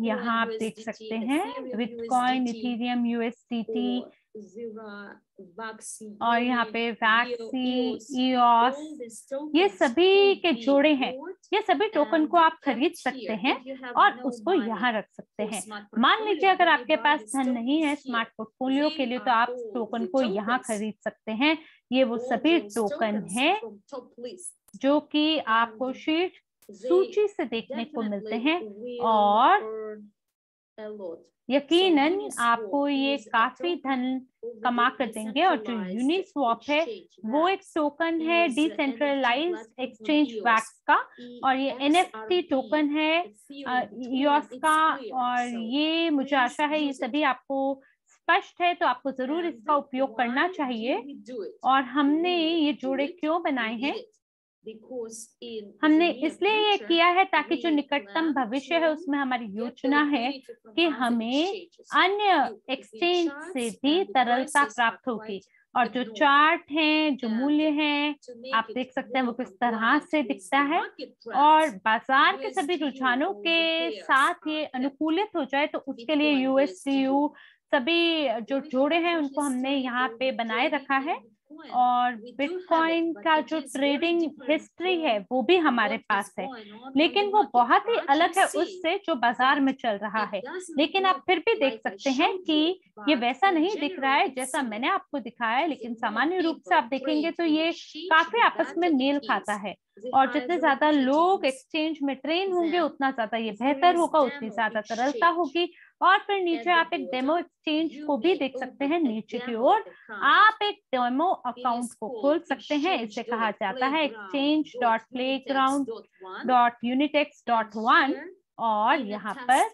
यहाँ आप देख सकते हैं बिटकॉइन, इथेरियम, USDT, और यहाँ पे वैक्सी, ईओस, ये सभी के जोड़े हैं। ये सभी टोकन को आप खरीद सकते हैं और उसको यहाँ रख सकते हैं। मान लीजिए अगर आपके पास धन नहीं है स्मार्ट पोर्टफोलियो के लिए, तो आप टोकन को यहाँ खरीद सकते हैं। ये वो सभी टोकन हैं जो कि आपको शीर्ष सूची से देखने को मिलते हैं, और यकीनन आपको ये काफी धन कमा कर देंगे। और जो यूनिस्वैप है वो एक टोकन है डिसेंट्रलाइज्ड एक्सचेंज वैक्स का, और ये NFT टोकन है ईओस का। और ये मुझे आशा है ये सभी आपको स्पष्ट है, तो आपको जरूर इसका उपयोग करना चाहिए। और हमने ये जोड़े क्यों बनाए हैं? हमने इसलिए ये किया है ताकि जो निकटतम भविष्य है उसमें हमारी योजना है कि हमें अन्य एक्सचेंज से भी तरलता प्राप्त होगी। और जो चार्ट हैं, जो मूल्य हैं, आप देख सकते हैं वो किस तरह से दिखता है, और बाजार के सभी रुझानों के साथ ये अनुकूलित हो जाए, तो उसके लिए USDU सभी जो जोड़े हैं उनको हमने यहाँ पे बनाए रखा है। और बिटकॉइन का जो ट्रेडिंग हिस्ट्री है वो भी हमारे पास है, लेकिन वो बहुत ही अलग है उससे जो बाजार में चल रहा है। लेकिन आप फिर भी देख सकते हैं कि ये वैसा नहीं दिख रहा है जैसा मैंने आपको दिखाया है, लेकिन सामान्य रूप से आप देखेंगे तो ये काफी आपस में मेल खाता है। और जितने ज्यादा लोग एक्सचेंज में ट्रेन होंगे उतना ज्यादा ये बेहतर होगा, उतनी ज्यादा तरलता होगी। और फिर नीचे आप एक डेमो एक्सचेंज को भी देख सकते हैं। नीचे की ओर आप एक डेमो अकाउंट को खोल सकते हैं। इसे कहा जाता है exchange.playground.unitex.1। और यहाँ पर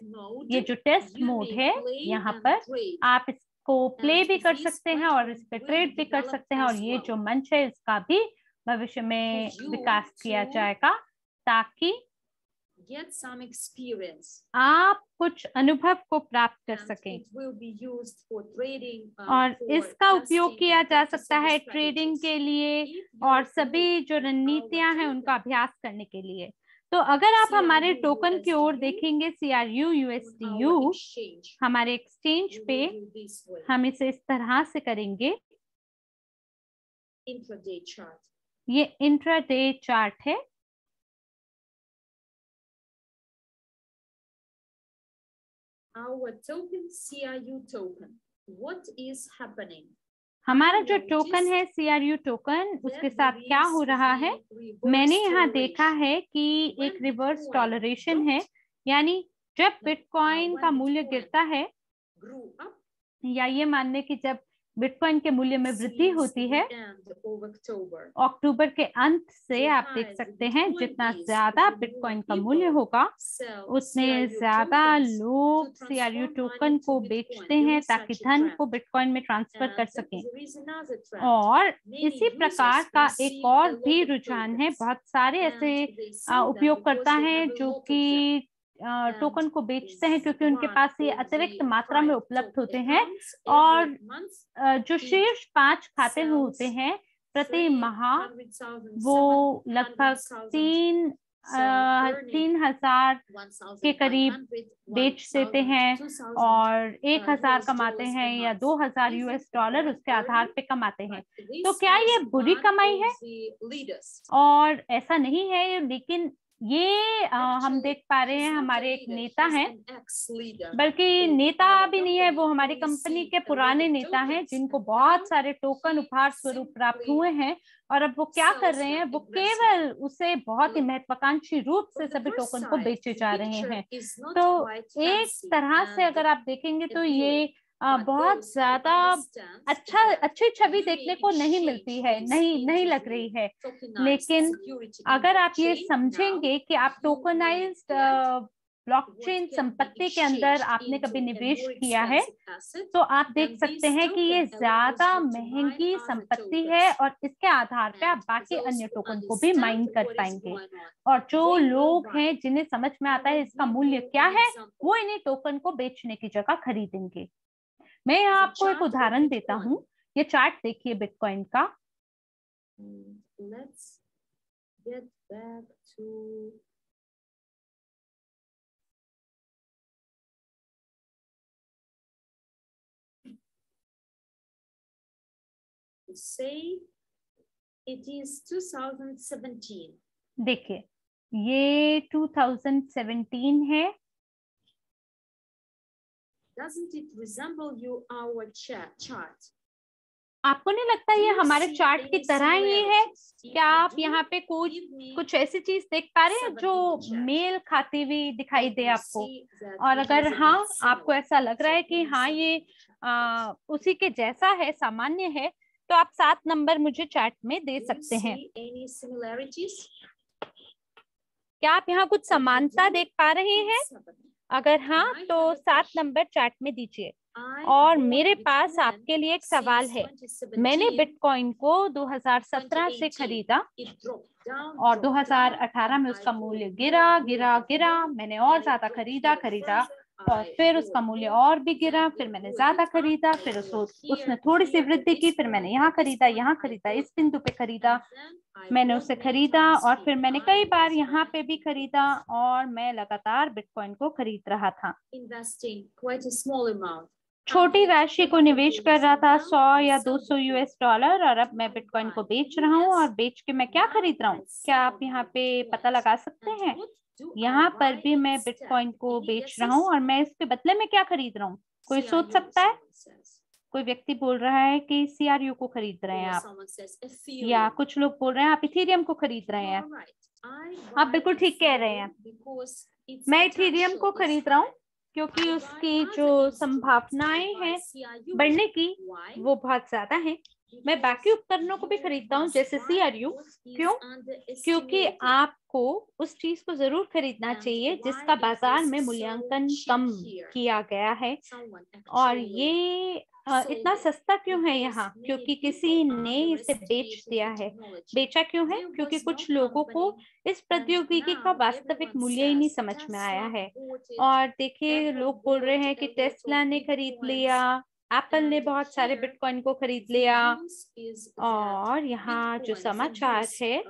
ये जो टेस्ट मोड है, यहाँ पर आप इसको प्ले भी कर सकते हैं और इस पे ट्रेड भी कर सकते हैं। और ये जो मंच है इसका भी भविष्य में विकास किया जाएगा ताकि आप कुछ अनुभव को प्राप्त कर सकें। और इसका उपयोग किया जा सकता है ट्रेडिंग के लिए और सभी जो रणनीतियां हैं उनका अभ्यास करने के लिए। तो अगर आप हमारे टोकन की ओर देखेंगे, CRU USDU, हमारे एक्सचेंज पे हम इसे इस तरह से करेंगे। ये इंट्राडे चार्ट है। our token, CRU token. What is happening? हमारा जो टोकन है CRU टोकन, उसके साथ क्या हो रहा है? मैंने यहाँ देखा है कि एक रिवर्स टॉलरेशन है, यानी जब बिटकॉइन का मूल्य गिरता है, या ये मानने की जब बिटकॉइन के मूल्य में वृद्धि होती है, अक्टूबर के अंत से आप देख सकते हैं जितना ज्यादा बिटकॉइन का मूल्य होगा उतने ज्यादा लोग CRU टोकन को बेचते हैं ताकि धन को बिटकॉइन में ट्रांसफर कर सकें। और इसी प्रकार का एक और भी रुझान है, बहुत सारे ऐसे उपयोगकर्ता हैं जो कि टोकन को बेचते हैं क्योंकि उनके पास ये अतिरिक्त मात्रा में उपलब्ध होते हैं, और जो शीर्ष 5 खाते होते हैं प्रति माह वो लगभग 3,000 के करीब बेच देते हैं, और 1,000 कमाते हैं या $2,000 उसके आधार पे कमाते हैं। तो क्या ये बुरी कमाई है? और ऐसा नहीं है, लेकिन ये हम देख पा रहे हैं हमारे एक नेता हैं, बल्कि नेता भी नहीं है, वो हमारी कंपनी के पुराने नेता हैं जिनको बहुत सारे टोकन उपहार स्वरूप प्राप्त हुए हैं, और अब वो क्या कर रहे हैं, वो केवल उसे बहुत ही महत्वाकांक्षी रूप से सभी टोकन को बेचे जा रहे हैं। तो एक तरह से अगर आप देखेंगे तो ये बहुत ज्यादा अच्छी छवि देखने को नहीं मिलती है, नहीं लग रही है। लेकिन अगर आप ये समझेंगे कि आप टोकनाइज्ड ब्लॉकचेन संपत्ति के अंदर आपने कभी निवेश किया है, तो आप देख सकते हैं कि ये ज्यादा महंगी संपत्ति है, और इसके आधार पे आप बाकी अन्य टोकन को भी माइन कर पाएंगे। और जो लोग हैं जिन्हें समझ में आता है इसका मूल्य क्या है, वो इन्हीं टोकन को बेचने की जगह खरीदेंगे। मैं यहाँ आपको एक उदाहरण देता हूँ, ये चार्ट देखिए बिटकॉइन का। Let's get back to say it is 2017. देखिए ये 2017 है। Doesn't it resemble you our chart? आपको नहीं लगता ये हमारे चार्ट की तरह ही है? क्या आप यहाँ पे कुछ ऐसी चीज देख पा रहे हैं जो मेल खाती हुई दिखाई दे आपको? और अगर हाँ आपको ऐसा लग रहा है कि हाँ ये उसी के जैसा है, सामान्य है, तो आप 7 नंबर मुझे चार्ट में दे सकते हैं। क्या आप यहाँ कुछ समानता देख पा रहे हैं? अगर हाँ तो 7 नंबर चार्ट में दीजिए। और मेरे पास आपके लिए एक सवाल है। मैंने बिटकॉइन को 2017 से खरीदा और 2018 में उसका मूल्य गिरा। मैंने और ज्यादा खरीदा और फिर उसका मूल्य और भी गिरा, फिर मैंने ज्यादा खरीदा, फिर उसने थोड़ी सी वृद्धि की, फिर मैंने यहाँ खरीदा, इस बिंदु पे खरीदा, मैंने उसे खरीदा, और फिर मैंने कई बार यहाँ पे भी खरीदा, और मैं लगातार बिटकॉइन को खरीद रहा था। छोटी राशि को निवेश कर रहा था, 100 या 200 $, और अब मैं बिटकॉइन को बेच रहा हूँ, और बेच के मैं क्या खरीद रहा हूँ? क्या आप यहाँ पे पता लगा सकते हैं? यहाँ पर भी मैं बिटकॉइन को बेच रहा हूँ, और मैं इसके बदले में क्या खरीद रहा हूँ? कोई सोच सकता है? कोई व्यक्ति बोल रहा है कि CRU को खरीद रहे हैं आप, या कुछ लोग बोल रहे हैं आप इथेरियम को खरीद रहे हैं। आप बिल्कुल ठीक कह रहे हैं, मैं इथेरियम को खरीद रहा हूँ क्योंकि उसकी जो संभावनाएं हैं बढ़ने की वो बहुत ज्यादा है। मैं बाकी उपकरणों को भी खरीदता हूँ जैसे CRU। क्यों? क्योंकि आपको उस चीज को जरूर खरीदना चाहिए जिसका बाजार में मूल्यांकन कम किया गया है। और ये इतना सस्ता क्यों है यहाँ? क्योंकि किसी ने इसे बेच दिया है। बेचा क्यों है? क्योंकि कुछ लोगों को इस प्रौद्योगिकी का वास्तविक मूल्य ही नहीं समझ में आया है। और देखिए, लोग बोल रहे हैं कि टेस्ला ने खरीद लिया, एप्पल ने बहुत सारे बिटकॉइन को खरीद लिया। और यहाँ जो समाचार है,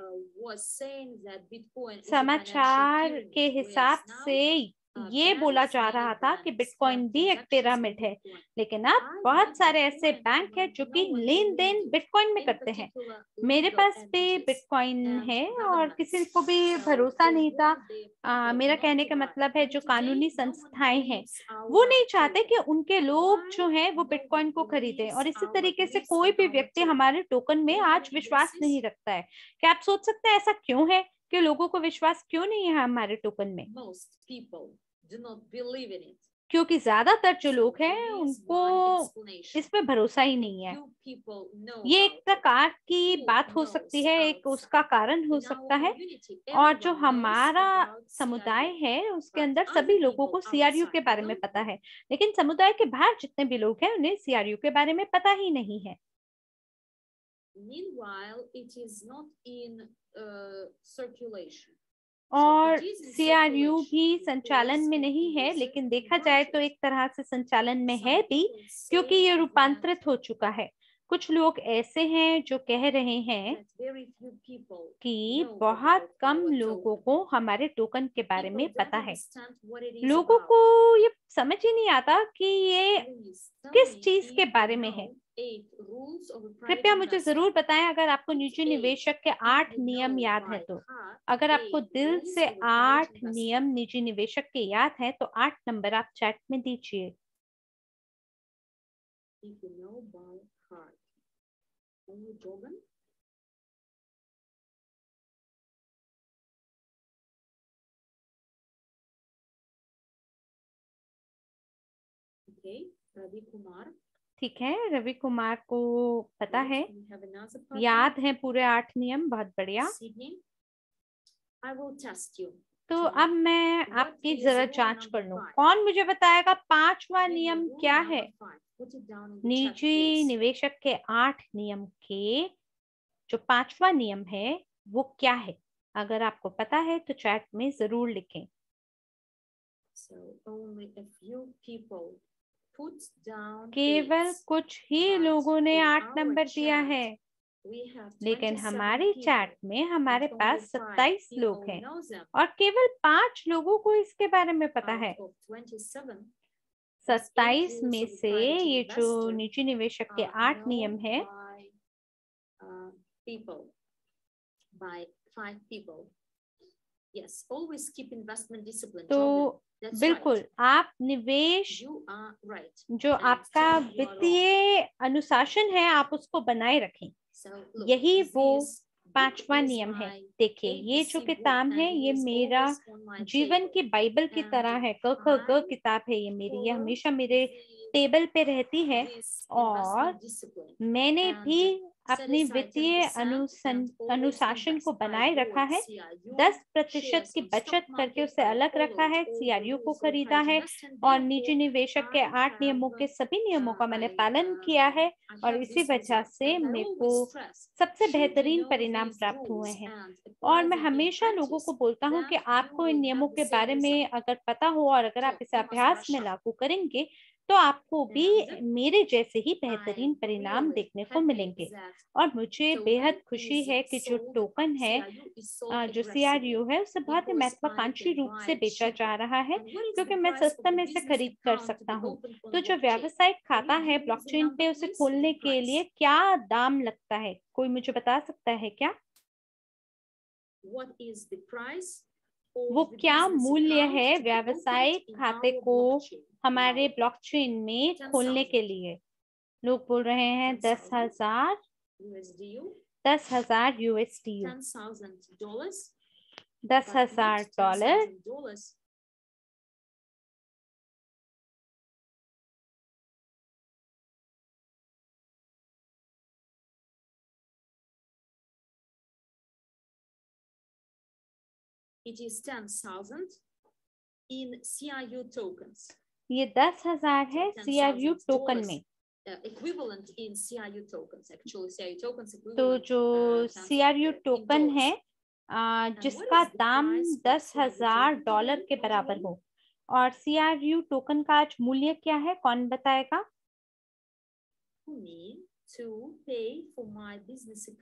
समाचार के हिसाब से ये बोला जा रहा था कि बिटकॉइन भी एक पिरामिड है, लेकिन अब बहुत सारे ऐसे बैंक हैं जो कि लेन देन बिटकॉइन में करते हैं। मेरे पास भी बिटकॉइन है और किसी को भी भरोसा नहीं था। मेरा कहने का मतलब है जो कानूनी संस्थाएं हैं वो नहीं चाहते कि उनके लोग जो हैं वो बिटकॉइन को खरीदें, और इसी तरीके से कोई भी व्यक्ति हमारे टोकन में आज विश्वास नहीं रखता है। क्या आप सोच सकते हैं ऐसा क्यों है कि लोगों को विश्वास क्यों नहीं है हमारे टोकन में? क्योंकि ज्यादातर जो लोग हैं उनको इस पे भरोसा ही नहीं है। ये एक प्रकार की बात हो सकती है, एक उसका कारण हो सकता है। और जो हमारा समुदाय है उसके अंदर सभी लोगों को सीआरयू के बारे में पता है, लेकिन समुदाय के बाहर जितने भी लोग हैं उन्हें सीआरयू के बारे में पता ही नहीं है। और सीआरयू भी संचालन में नहीं है, लेकिन देखा जाए तो एक तरह से संचालन में है भी, क्योंकि ये रूपांतरित हो चुका है। कुछ लोग ऐसे हैं जो कह रहे हैं कि बहुत कम लोगों को हमारे टोकन के बारे में पता है। लोगों को ये समझ ही नहीं आता कि ये किस चीज के बारे में है। कृपया मुझे जरूर बताएं अगर आपको निजी निवेशक के 8 नियम याद है तो। अगर आपको दिल से 8 नियम निजी निवेशक के याद है तो 8 नंबर आप चैट में दीजिए। रवि कुमार, ठीक है, रवि कुमार को पता है, याद है पूरे 8 नियम। बहुत बढ़िया। तो अब मैं आपकी जरा जांच कर लूं, कौन मुझे बताएगा 5वां नियम क्या है? निजी निवेशक के 8 नियम के जो 5वां नियम है वो क्या है? अगर आपको पता है तो चैट में जरूर लिखें। केवल कुछ ही लोगों ने 8 नंबर दिया है, लेकिन हमारी चैट में हमारे पास 27 लोग हैं और केवल 5 लोगों को इसके बारे में पता है। 27 में से ये जो निजी निवेशक के 8 नियम है, तो बिल्कुल आप निवेश जो आपका वित्तीय अनुशासन है आप उसको बनाए रखें। यही वो 5वां नियम है। देखिए ये जो किताब है ये मेरा जीवन की बाइबल की तरह है। क ख ग किताब है ये मेरी, ये हमेशा मेरे टेबल पे रहती है और मैंने भी अपनी वित्तीय अनुशासन को बनाए रखा है। 10% की बचत करके उसे अलग रखा है, सीआरयू को खरीदा है और निजी निवेशक के 8 नियमों के सभी नियमों का मैंने पालन किया है और इसी वजह से मेरे को सबसे बेहतरीन परिणाम प्राप्त हुए हैं। और मैं हमेशा लोगों को बोलता हूँ कि आपको इन नियमों के बारे में अगर पता हो और अगर आप इसे अभ्यास में लागू करेंगे तो आपको भी मेरे जैसे ही बेहतरीन परिणाम देखने को मिलेंगे। और मुझे बेहद खुशी है कि जो टोकन है, जो सीआरयू है, उसे बहुत ही महत्वाकांक्षी रूप से बेचा जा रहा है क्योंकि मैं सस्ते में से खरीद कर सकता हूँ। तो जो व्यावसायिक खाता है ब्लॉकचेन पे, उसे खोलने के लिए क्या दाम लगता है? कोई मुझे बता सकता है क्या? वो क्या मूल्य है व्यावसायिक खाते को हमारे ब्लॉकचेन में खोलने के लिए? लोग बोल रहे हैं 10,000 USDU, $10,000। It is 10,000 in CRU tokens. ये 10,000 है CRU टोकन में। Equivalent in CRU tokens. Actually, CRU tokens equivalent. तो जो CRU टोकन है जिसका दाम $10,000 के बराबर हो, और CRU टोकन का आज मूल्य क्या है, कौन बताएगा?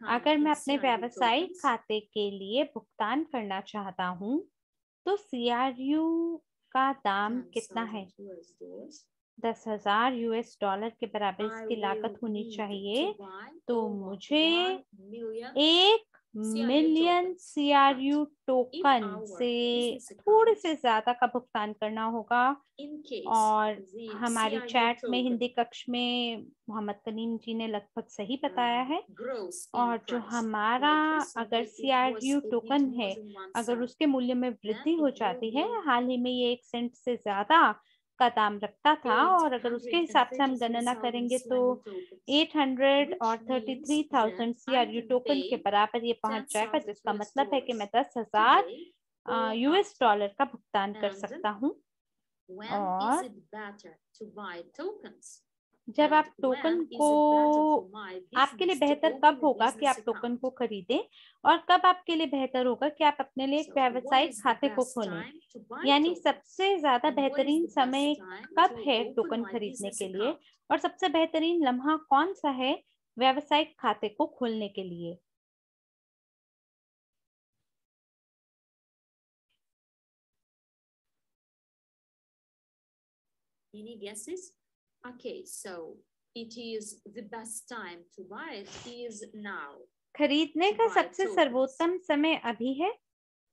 अगर मैं अपने व्यावसायिक खाते के लिए भुगतान करना चाहता हूँ तो CRU का दाम कितना है? $10,000 $10,000 के बराबर I इसकी will लागत होनी need चाहिए। to buy तो over मुझे 1 million 1,000,000 CRU टोकन our से business थोड़े account, से ज्यादा का भुगतान करना होगा। in case और the हमारी CRU चैट में token हिंदी कक्ष में मोहम्मद कलीम जी ने लगभग सही बताया है। grows in और जो price, हमारा like अगर recently it was CRU a bit token more है, than 1 अगर cent, उसके मूल्य में वृद्धि then हो it will जाती है, be हाल ही में ये 1 सेंट से ज्यादा का दाम रखता था, और अगर उसके हिसाब से हम गणना करेंगे तो 800 और 33,000 CRU टोकन के बराबर ये पहुंच जाएगा, जिसका मतलब है कि मैं $10,000 का भुगतान कर सकता हूँ। when और is it better to buy tokens? जब आप And टोकन when is को, it better for my आपके लिए business to बेहतर open कब a होगा कि business आप टोकन account? को खरीदें, और कब आपके लिए बेहतर होगा कि आप अपने लिए एक So what व्यावसायिक is the खाते को best खोलें? time to buy यानी tokens? सबसे ज्यादा And what is बेहतरीन the best समय time कब to है open टोकन my खरीदने business के लिए, account? और सबसे बेहतरीन लम्हा कौन सा है व्यावसायिक खाते को खोलने के लिए? Any guesses? Okay, so it is the best time to buy it is now. खरीदने का buy सबसे tokens. सर्वोत्तम समय अभी है।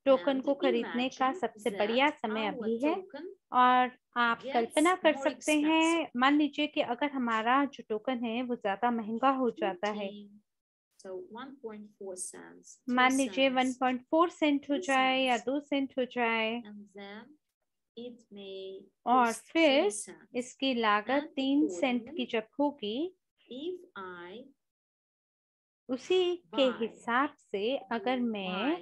टोकन And को खरीदने का imagine सबसे that बढ़िया समय our अभी है। token और आप gets कल्पना कर more सकते expensive. हैं, मान लीजिए कि अगर हमारा जो टोकन है वो ज्यादा महंगा हो जाता है, 14, so 1.4 cents, मान 2 लीजिए cents, 1.4 सेंट हो 2 जाए या cents, 2 सेंट हो जाए, and then it may और cost फिर 3 cents. इसकी लागत And 3 सेंट accordingly, की जब होगी, if I उसी के buy हिसाब से अगर मैं my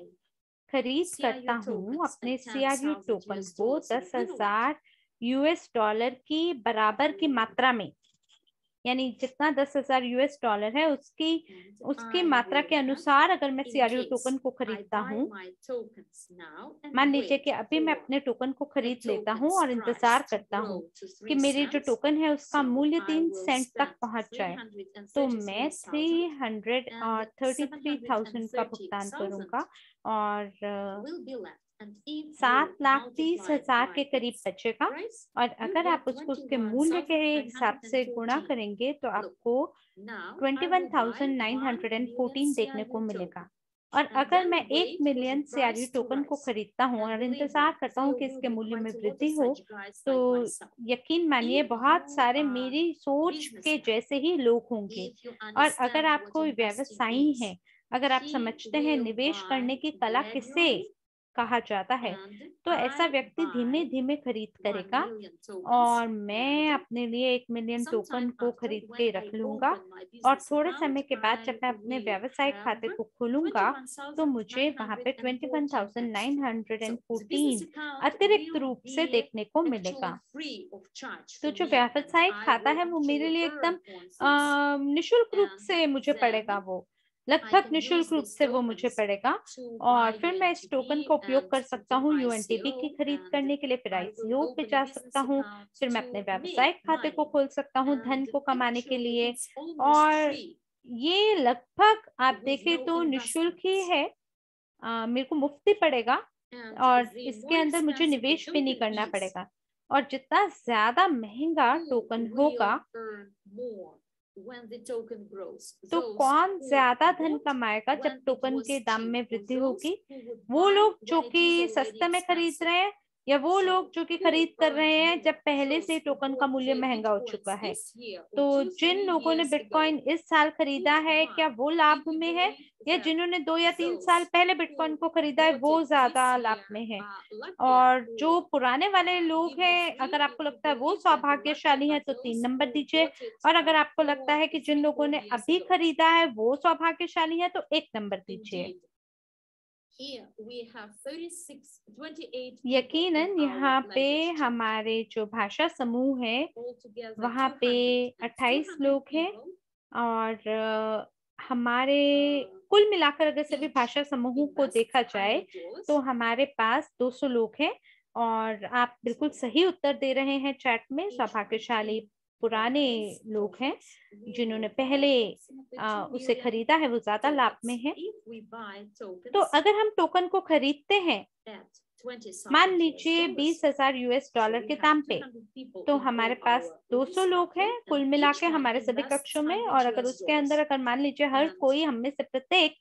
खरीद करता CRU हूँ tokens अपने at CRU 10,000 टोकन US को dollars equivalent, $10,000 की बराबर की मात्रा में, यानी जितना $10,000 है उसकी मात्रा के अनुसार अगर मैं CRU टोकन को खरीदता हूँ, मान लीजिए कि अभी मैं अपने टोकन को खरीद लेता हूँ और इंतजार करता हूँ कि मेरी जो टोकन है उसका मूल्य 3 सेंट तक पहुंच जाए, तो मैं 333,000 का भुगतान करूंगा और 7,30,000 के करीब बचेगा। और अगर आप उसको उसके मूल्य के हिसाब से गुणा करेंगे तो आपको 21,914 देखने को मिलेगा। और अगर मैं 1 मिलियन CRU टोकन को खरीदता हूँ और इंतजार करता हूँ कि इसके मूल्य में वृद्धि हो, तो यकीन मानिए बहुत सारे मेरी सोच के जैसे ही लोग होंगे। और अगर आप कोई व्यवसायी हैं, अगर आप समझते हैं निवेश करने की कला किसे कहा जाता है, तो ऐसा व्यक्ति धीमे धीमे खरीद करेगा। और मैं अपने लिए 1 मिलियन टोकन को खरीद के रख लूंगा, और थोड़े समय के बाद जब मैं अपने व्यवसाय खाते को खोलूंगा तो मुझे वहां पे 21,914 अतिरिक्त रूप से देखने को मिलेगा। तो जो व्यवसायिक खाता है वो मेरे लिए एकदम निशुल्क रूप से मुझे पड़ेगा, वो लगभग निशुल्क रूप से वो मुझे पड़ेगा। और फिर मैं इस टोकन का उपयोग कर सकता हूँ UNTB की खरीद करने के लिए, फिर ICO पे जा सकता हूँ, फिर मैं अपने व्यावसायिक खाते को खोल सकता हूँ धन को कमाने के लिए। और ये लगभग आप देखें तो निशुल्क ही है, मेरे को मुफ्ती पड़ेगा और इसके अंदर मुझे निवेश भी नहीं करना पड़ेगा। और जितना ज्यादा महंगा टोकन होगा तो कौन ज्यादा धन कमाएगा जब टोकन के दाम में वृद्धि होगी? वो लोग जो कि सस्ते में खरीद रहे हैं, या वो लोग जो कि खरीद कर रहे हैं जब पहले से टोकन का मूल्य महंगा हो चुका है? तो जिन लोगों ने बिटकॉइन इस साल खरीदा है, क्या वो लाभ में है, या जिन्होंने 2 या 3 साल पहले बिटकॉइन को खरीदा है वो ज्यादा लाभ में है? और जो पुराने वाले लोग हैं, अगर आपको लगता है वो सौभाग्यशाली है तो 3 नंबर दीजिए, और अगर आपको लगता है कि जिन लोगों ने अभी खरीदा है वो सौभाग्यशाली है तो 1 नंबर दीजिए। यकीनन यहाँ पे हमारे जो भाषा समूह है वहाँ पे 28 लोग हैं, और हमारे कुल मिलाकर अगर सभी भाषा समूहों को देखा जाए तो हमारे पास 200 लोग हैं। और आप बिल्कुल सही उत्तर दे रहे हैं चैट में, सौभाग्यशाली पुराने लोग हैं जिन्होंने पहले उसे खरीदा है, वो ज्यादा लाभ में है। तो अगर हम टोकन को खरीदते हैं मान लीजिए 20,000 US डॉलर के दाम पे, तो हमारे पास 200 लोग हैं कुल मिला के हमारे सभी कक्षों में, और अगर उसके अंदर अगर मान लीजिए हर कोई हम में से प्रत्येक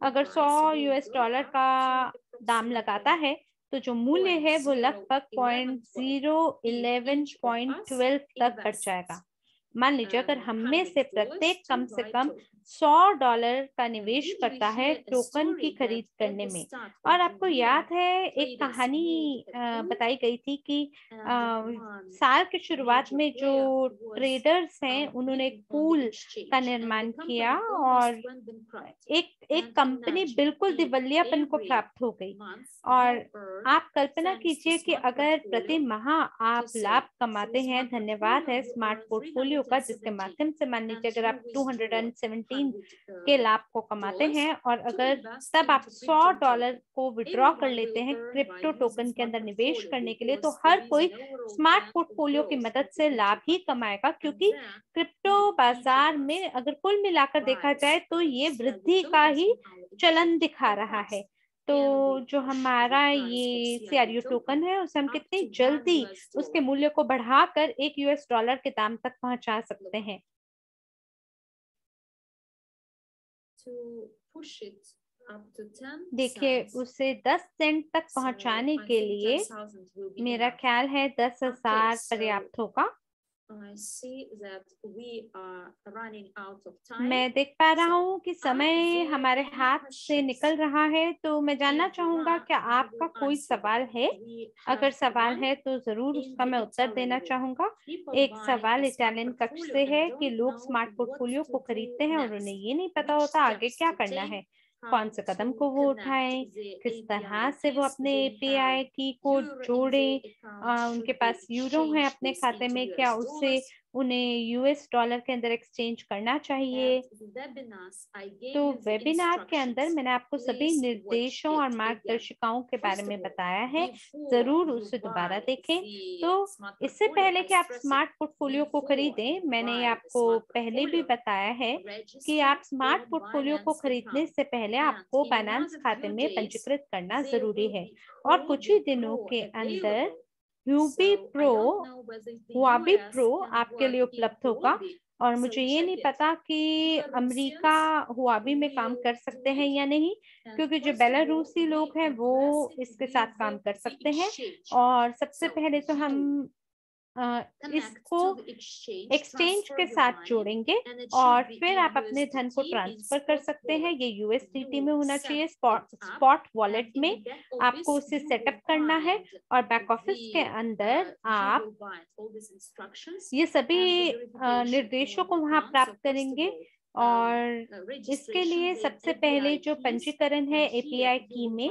अगर 100 US डॉलर का दाम लगाता है, तो जो मूल्य है वो लगभग 0.11.12 तक बढ़ जाएगा। मान लीजिए अगर हम में से प्रत्येक कम से कम $100 का निवेश करता है टोकन की खरीद करने में। और आपको याद है एक कहानी बताई गई थी कि साल के शुरुआत में जो ट्रेडर्स हैं उन्होंने एक पूल का निर्माण किया और एक कंपनी बिल्कुल दिवालियापन को प्राप्त हो गई। और आप कल्पना कीजिए कि अगर प्रति माह आप लाभ कमाते हैं, धन्यवाद है स्मार्ट पोर्टफोलियो का, जिसके माध्यम से मान लीजिए अगर आप 217 के लाभ को कमाते हैं और अगर तब आप $100 को विड्रॉ कर लेते हैं क्रिप्टो टोकन के अंदर निवेश करने के लिए, तो हर कोई स्मार्ट पोर्टफोलियो की मदद से लाभ ही कमाएगा, क्योंकि क्रिप्टो बाजार में अगर कुल मिलाकर देखा जाए तो ये वृद्धि का ही चलन दिखा रहा है। तो जो हमारा ये CRU टोकन है उसे हम कितनी जल्दी उसके मूल्य को बढ़ाकर $1 के दाम तक पहुंचा सकते हैं। देखिए उसे 10 सेंट तक पहुंचाने के लिए मेरा ख्याल है 10,000 पर्याप्त होगा। मैं देख पा रहा हूँ कि समय हमारे हाथ से निकल रहा है, तो मैं जानना चाहूंगा क्या आपका कोई सवाल है? अगर सवाल है तो जरूर उसका मैं उत्तर देना चाहूंगा। एक सवाल इटालियन कक्ष से है कि लोग स्मार्ट पोर्टफोलियो को खरीदते हैं और उन्हें ये नहीं पता होता आगे क्या करना है, कौन से कदम को वो उठाएं, किस तरह से वो अपने API की को जोड़ें, उनके पास यूरो है अपने खाते में, क्या उससे उन्हें US डॉलर के अंदर एक्सचेंज करना चाहिए। तो वेबिनार के अंदर मैंने आपको सभी निर्देशों और मार्गदर्शिकाओं के बारे में बताया है, जरूर उसे दोबारा देखें। तो इससे पहले कि आप स्मार्ट पोर्टफोलियो को खरीदें, मैंने आपको पहले भी बताया है कि आप स्मार्ट पोर्टफोलियो को खरीदने से पहले आपको बाइनेंस खाते में पंजीकृत करना जरूरी है, और कुछ ही दिनों के अंदर हुआबी प्रो आपके लिए उपलब्ध होगा। और मुझे ये नहीं पता कि अमेरिका हुआबी में काम कर सकते हैं या नहीं, क्योंकि जो बेलारूसी लोग हैं वो इसके साथ काम कर सकते हैं। और सबसे पहले तो हम इसको एक्सचेंज के साथ जोड़ेंगे और फिर आप अपने धन को ट्रांसफर कर सकते हैं। ये USDT में होना चाहिए, स्पॉट वॉलेट में आपको उसे सेटअप करना है, और बैक ऑफिस के अंदर आप ये सभी निर्देशों को वहां प्राप्त करेंगे। और इसके लिए सबसे पहले जो पंजीकरण है API की में,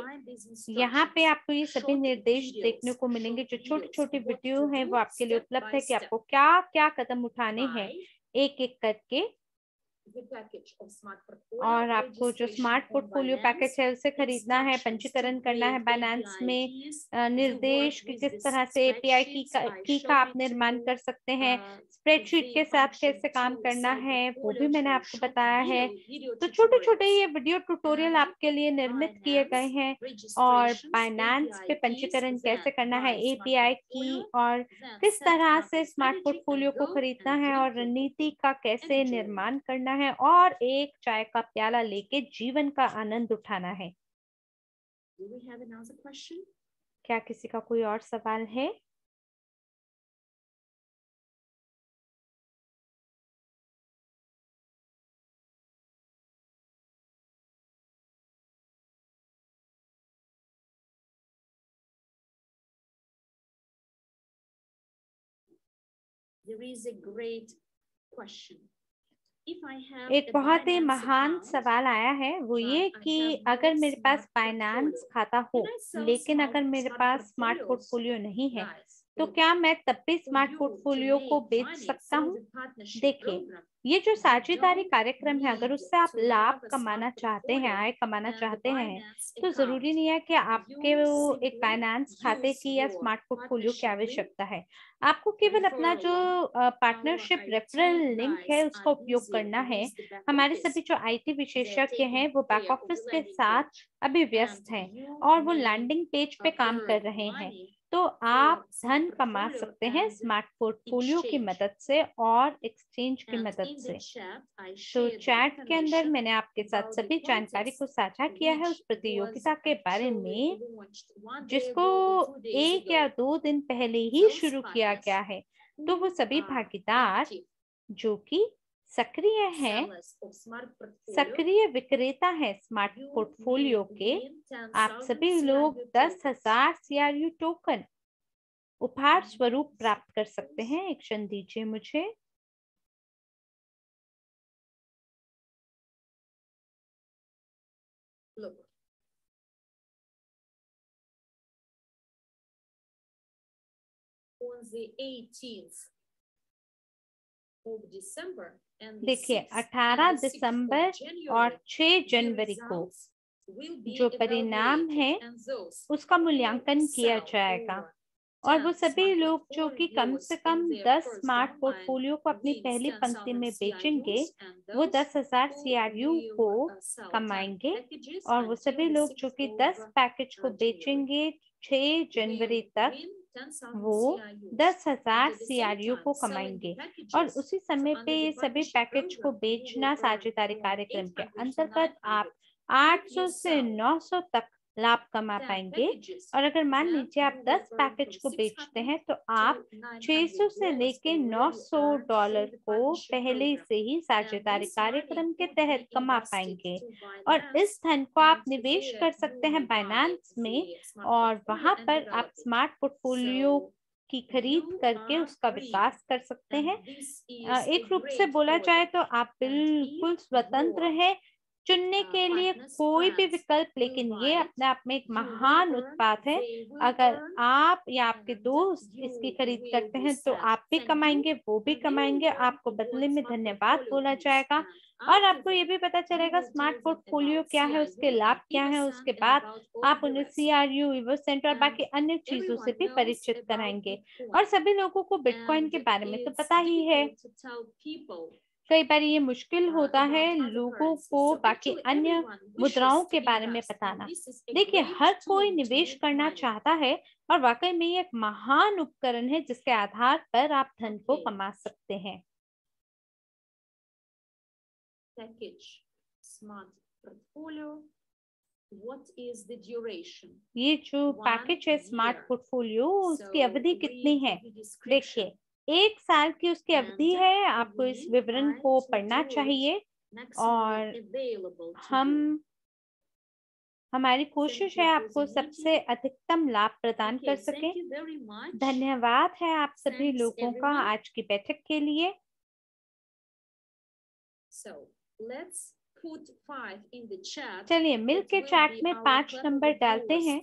यहाँ पे आपको ये सभी निर्देश देखने को मिलेंगे। जो छोटी छोटी वीडियो है वो आपके लिए उपलब्ध है कि आपको क्या क्या कदम उठाने हैं एक एक करके। और आपको जो स्मार्ट पोर्टफोलियो पैकेज है उसे खरीदना है, पंजीकरण करना है बाइनेंस में, निर्देश कि किस तरह से API की का आप निर्माण कर सकते हैं, स्प्रेडशीट के साथ कैसे काम करना है वो भी मैंने आपको बताया है। तो छोटे छोटे ये वीडियो ट्यूटोरियल आपके लिए निर्मित किए गए हैं, और बाइनेंस पे पंजीकरण कैसे करना है, API की, और किस तरह से स्मार्ट पोर्टफोलियो को खरीदना है, और रणनीति का कैसे निर्माण करना है, और एक चाय का प्याला लेके जीवन का आनंद उठाना है। क्या किसी का कोई और सवाल है? एक बहुत ही महान सवाल आया है, वो ये कि अगर मेरे पास फाइनेंस खाता हो लेकिन अगर मेरे पास स्मार्ट पोर्टफोलियो नहीं है, तो क्या मैं तब भी स्मार्ट पोर्टफोलियो को बेच सकता हूँ? देखिए, ये जो साझेदारी कार्यक्रम है, अगर उससे आप लाभ कमाना चाहते हैं, आय कमाना चाहते हैं, तो जरूरी नहीं है कि आपके वो एक फाइनेंस खाते की या स्मार्ट पोर्टफोलियो की आवश्यकता है। आपको केवल अपना जो पार्टनरशिप रेफरल लिंक है उसका उपयोग करना है। हमारे सभी जो आईटी विशेषज्ञ हैं वो बैक ऑफिस के साथ अभी व्यस्त हैं और वो लैंडिंग पेज पे काम कर रहे हैं। तो आप धन कमा सकते हैं स्मार्ट पोर्टफोलियो की मदद से और एक्सचेंज की मदद से। तो चैट के अंदर मैंने आपके साथ सभी जानकारी को साझा किया है उस प्रतियोगिता के बारे में, जिसको 1 या 2 दिन पहले ही शुरू किया गया है। तो वो सभी भागीदार जो कि सक्रिय हैं, सक्रिय विक्रेता हैं स्मार्ट पोर्टफोलियो के, आप सभी लोग 10,000 CRU टोकन उपहार स्वरूप प्राप्त कर सकते हैं। एक क्षण दीजिए मुझे। On the 18th of December देखिए, 18 दिसंबर और 6 जनवरी को जो परिणाम है उसका मूल्यांकन किया जाएगा और वो सभी लोग जो कि कम से कम 10 स्मार्ट पोर्टफोलियो को अपनी पहली पंक्ति में बेचेंगे वो 10,000 CRU को कमाएंगे और वो सभी लोग जो कि 10 पैकेज को बेचेंगे 6 जनवरी तक वो 10,000 CRU को कमाएंगे। और उसी समय पे ये सभी पैकेज को बेचना साझेदारी कार्यक्रम के अंतर्गत आप 800 से 900 तक लाभ कमा पाएंगे। और अगर मान लीजिए आप 10 पैकेज को बेचते हैं तो आप 600 से लेके $900 को पहले से ही साझेदारी कार्यक्रम के तहत कमा पाएंगे और इस धन को आप निवेश कर सकते हैं बाइनेंस में और वहां पर आप स्मार्ट पोर्टफोलियो की खरीद करके उसका विकास कर सकते हैं। एक रूप से बोला जाए तो आप बिल्कुल स्वतंत्र हैं चुनने के लिए कोई भी विकल्प, लेकिन ये अपने आप में एक महान उत्पाद है। अगर आप या आपके दोस्त इसकी खरीद करते हैं तो आप भी कमाएंगे, वो भी कमाएंगे, आपको बदले में धन्यवाद बोला जाएगा और आपको ये भी पता चलेगा स्मार्ट पोर्टफोलियो क्या है, उसके लाभ क्या है। उसके बाद आप उन्हें CRU, इवोसेंट और बाकी अन्य चीजों से भी परिचित कराएंगे। और सभी लोगों को बिटकॉइन के बारे में तो पता ही है, कई बार ये मुश्किल होता है लोगों को बाकी अन्य मुद्राओं के बारे में बताना। देखिए, हर कोई निवेश करना चाहता है और वाकई में ये एक महान उपकरण है जिसके आधार पर आप धन को कमा सकते हैं। ये जो पैकेज है स्मार्ट पोर्टफोलियो, उसकी अवधि कितनी है? देखिए, 1 साल की उसकी अवधि है। आपको इस विवरण को पढ़ना चाहिए और हमारी कोशिश है आपको सबसे अधिकतम लाभ प्रदान कर सकें। धन्यवाद है आप सभी लोगों का आज की बैठक के लिए। चलिए मिलके चैट में 5 नंबर डालते हैं।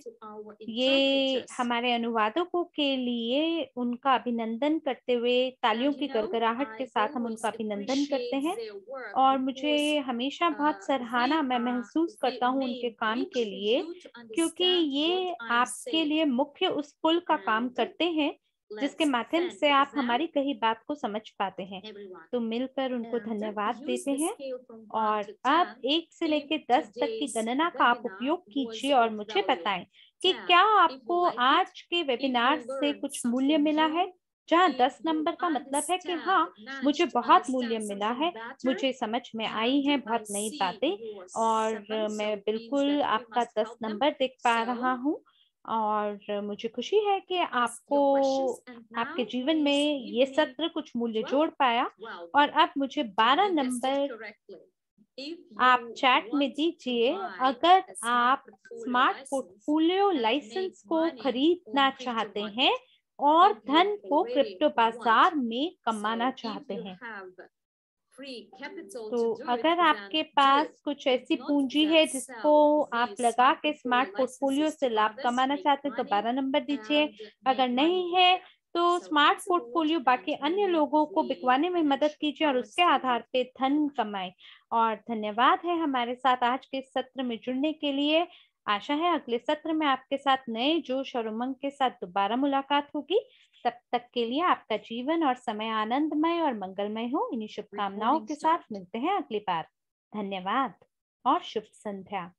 ये हमारे अनुवादकों के लिए उनका अभिनंदन करते हुए तालियों की गड़गड़ाहट के साथ हम उनका अभिनंदन करते हैं और मुझे हमेशा बहुत सराहना मैं महसूस करता हूँ उनके काम के लिए, क्योंकि ये आपके लिए मुख्य उस पुल का काम करते हैं जिसके माध्यम से आप हमारी कही बात को समझ पाते हैं। तो मिलकर उनको धन्यवाद देते हैं और अब 1 से लेकर 10 तक की गणना का आप उपयोग कीजिए और मुझे बताएं कि क्या आपको आज के वेबिनार से कुछ मूल्य मिला है। जहां 10 नंबर का मतलब है कि हाँ, मुझे बहुत मूल्य मिला है, मुझे समझ में आई है बहुत नई बातें और मैं बिल्कुल आपका 10 नंबर देख पा रहा हूँ और मुझे खुशी है कि आपको आपके जीवन में ये सत्र कुछ मूल्य जोड़ पाया। और अब मुझे 12 नंबर आप चैट में दीजिए अगर आप स्मार्ट पोर्टफोलियो लाइसेंस को खरीदना चाहते हैं और धन को क्रिप्टो बाजार में कमाना चाहते हैं। तो अगर आपके पास कुछ ऐसी पूंजी है जिसको आप लगा के स्मार्ट पोर्टफोलियो से लाभ कमाना चाहते हैं तो 12 नंबर दीजिए। अगर नहीं है तो स्मार्ट पोर्टफोलियो बाकी अन्य लोगों को बिकवाने में मदद कीजिए और उसके आधार पे धन कमाएं। और धन्यवाद है हमारे साथ आज के सत्र में जुड़ने के लिए। आशा है अगले सत्र में आपके साथ नए जोश और उमंग के साथ दोबारा मुलाकात होगी। तब तक के लिए आपका जीवन और समय आनंदमय और मंगलमय हो। इन्हीं शुभकामनाओं के साथ मिलते हैं अगली बार। धन्यवाद और शुभ संध्या।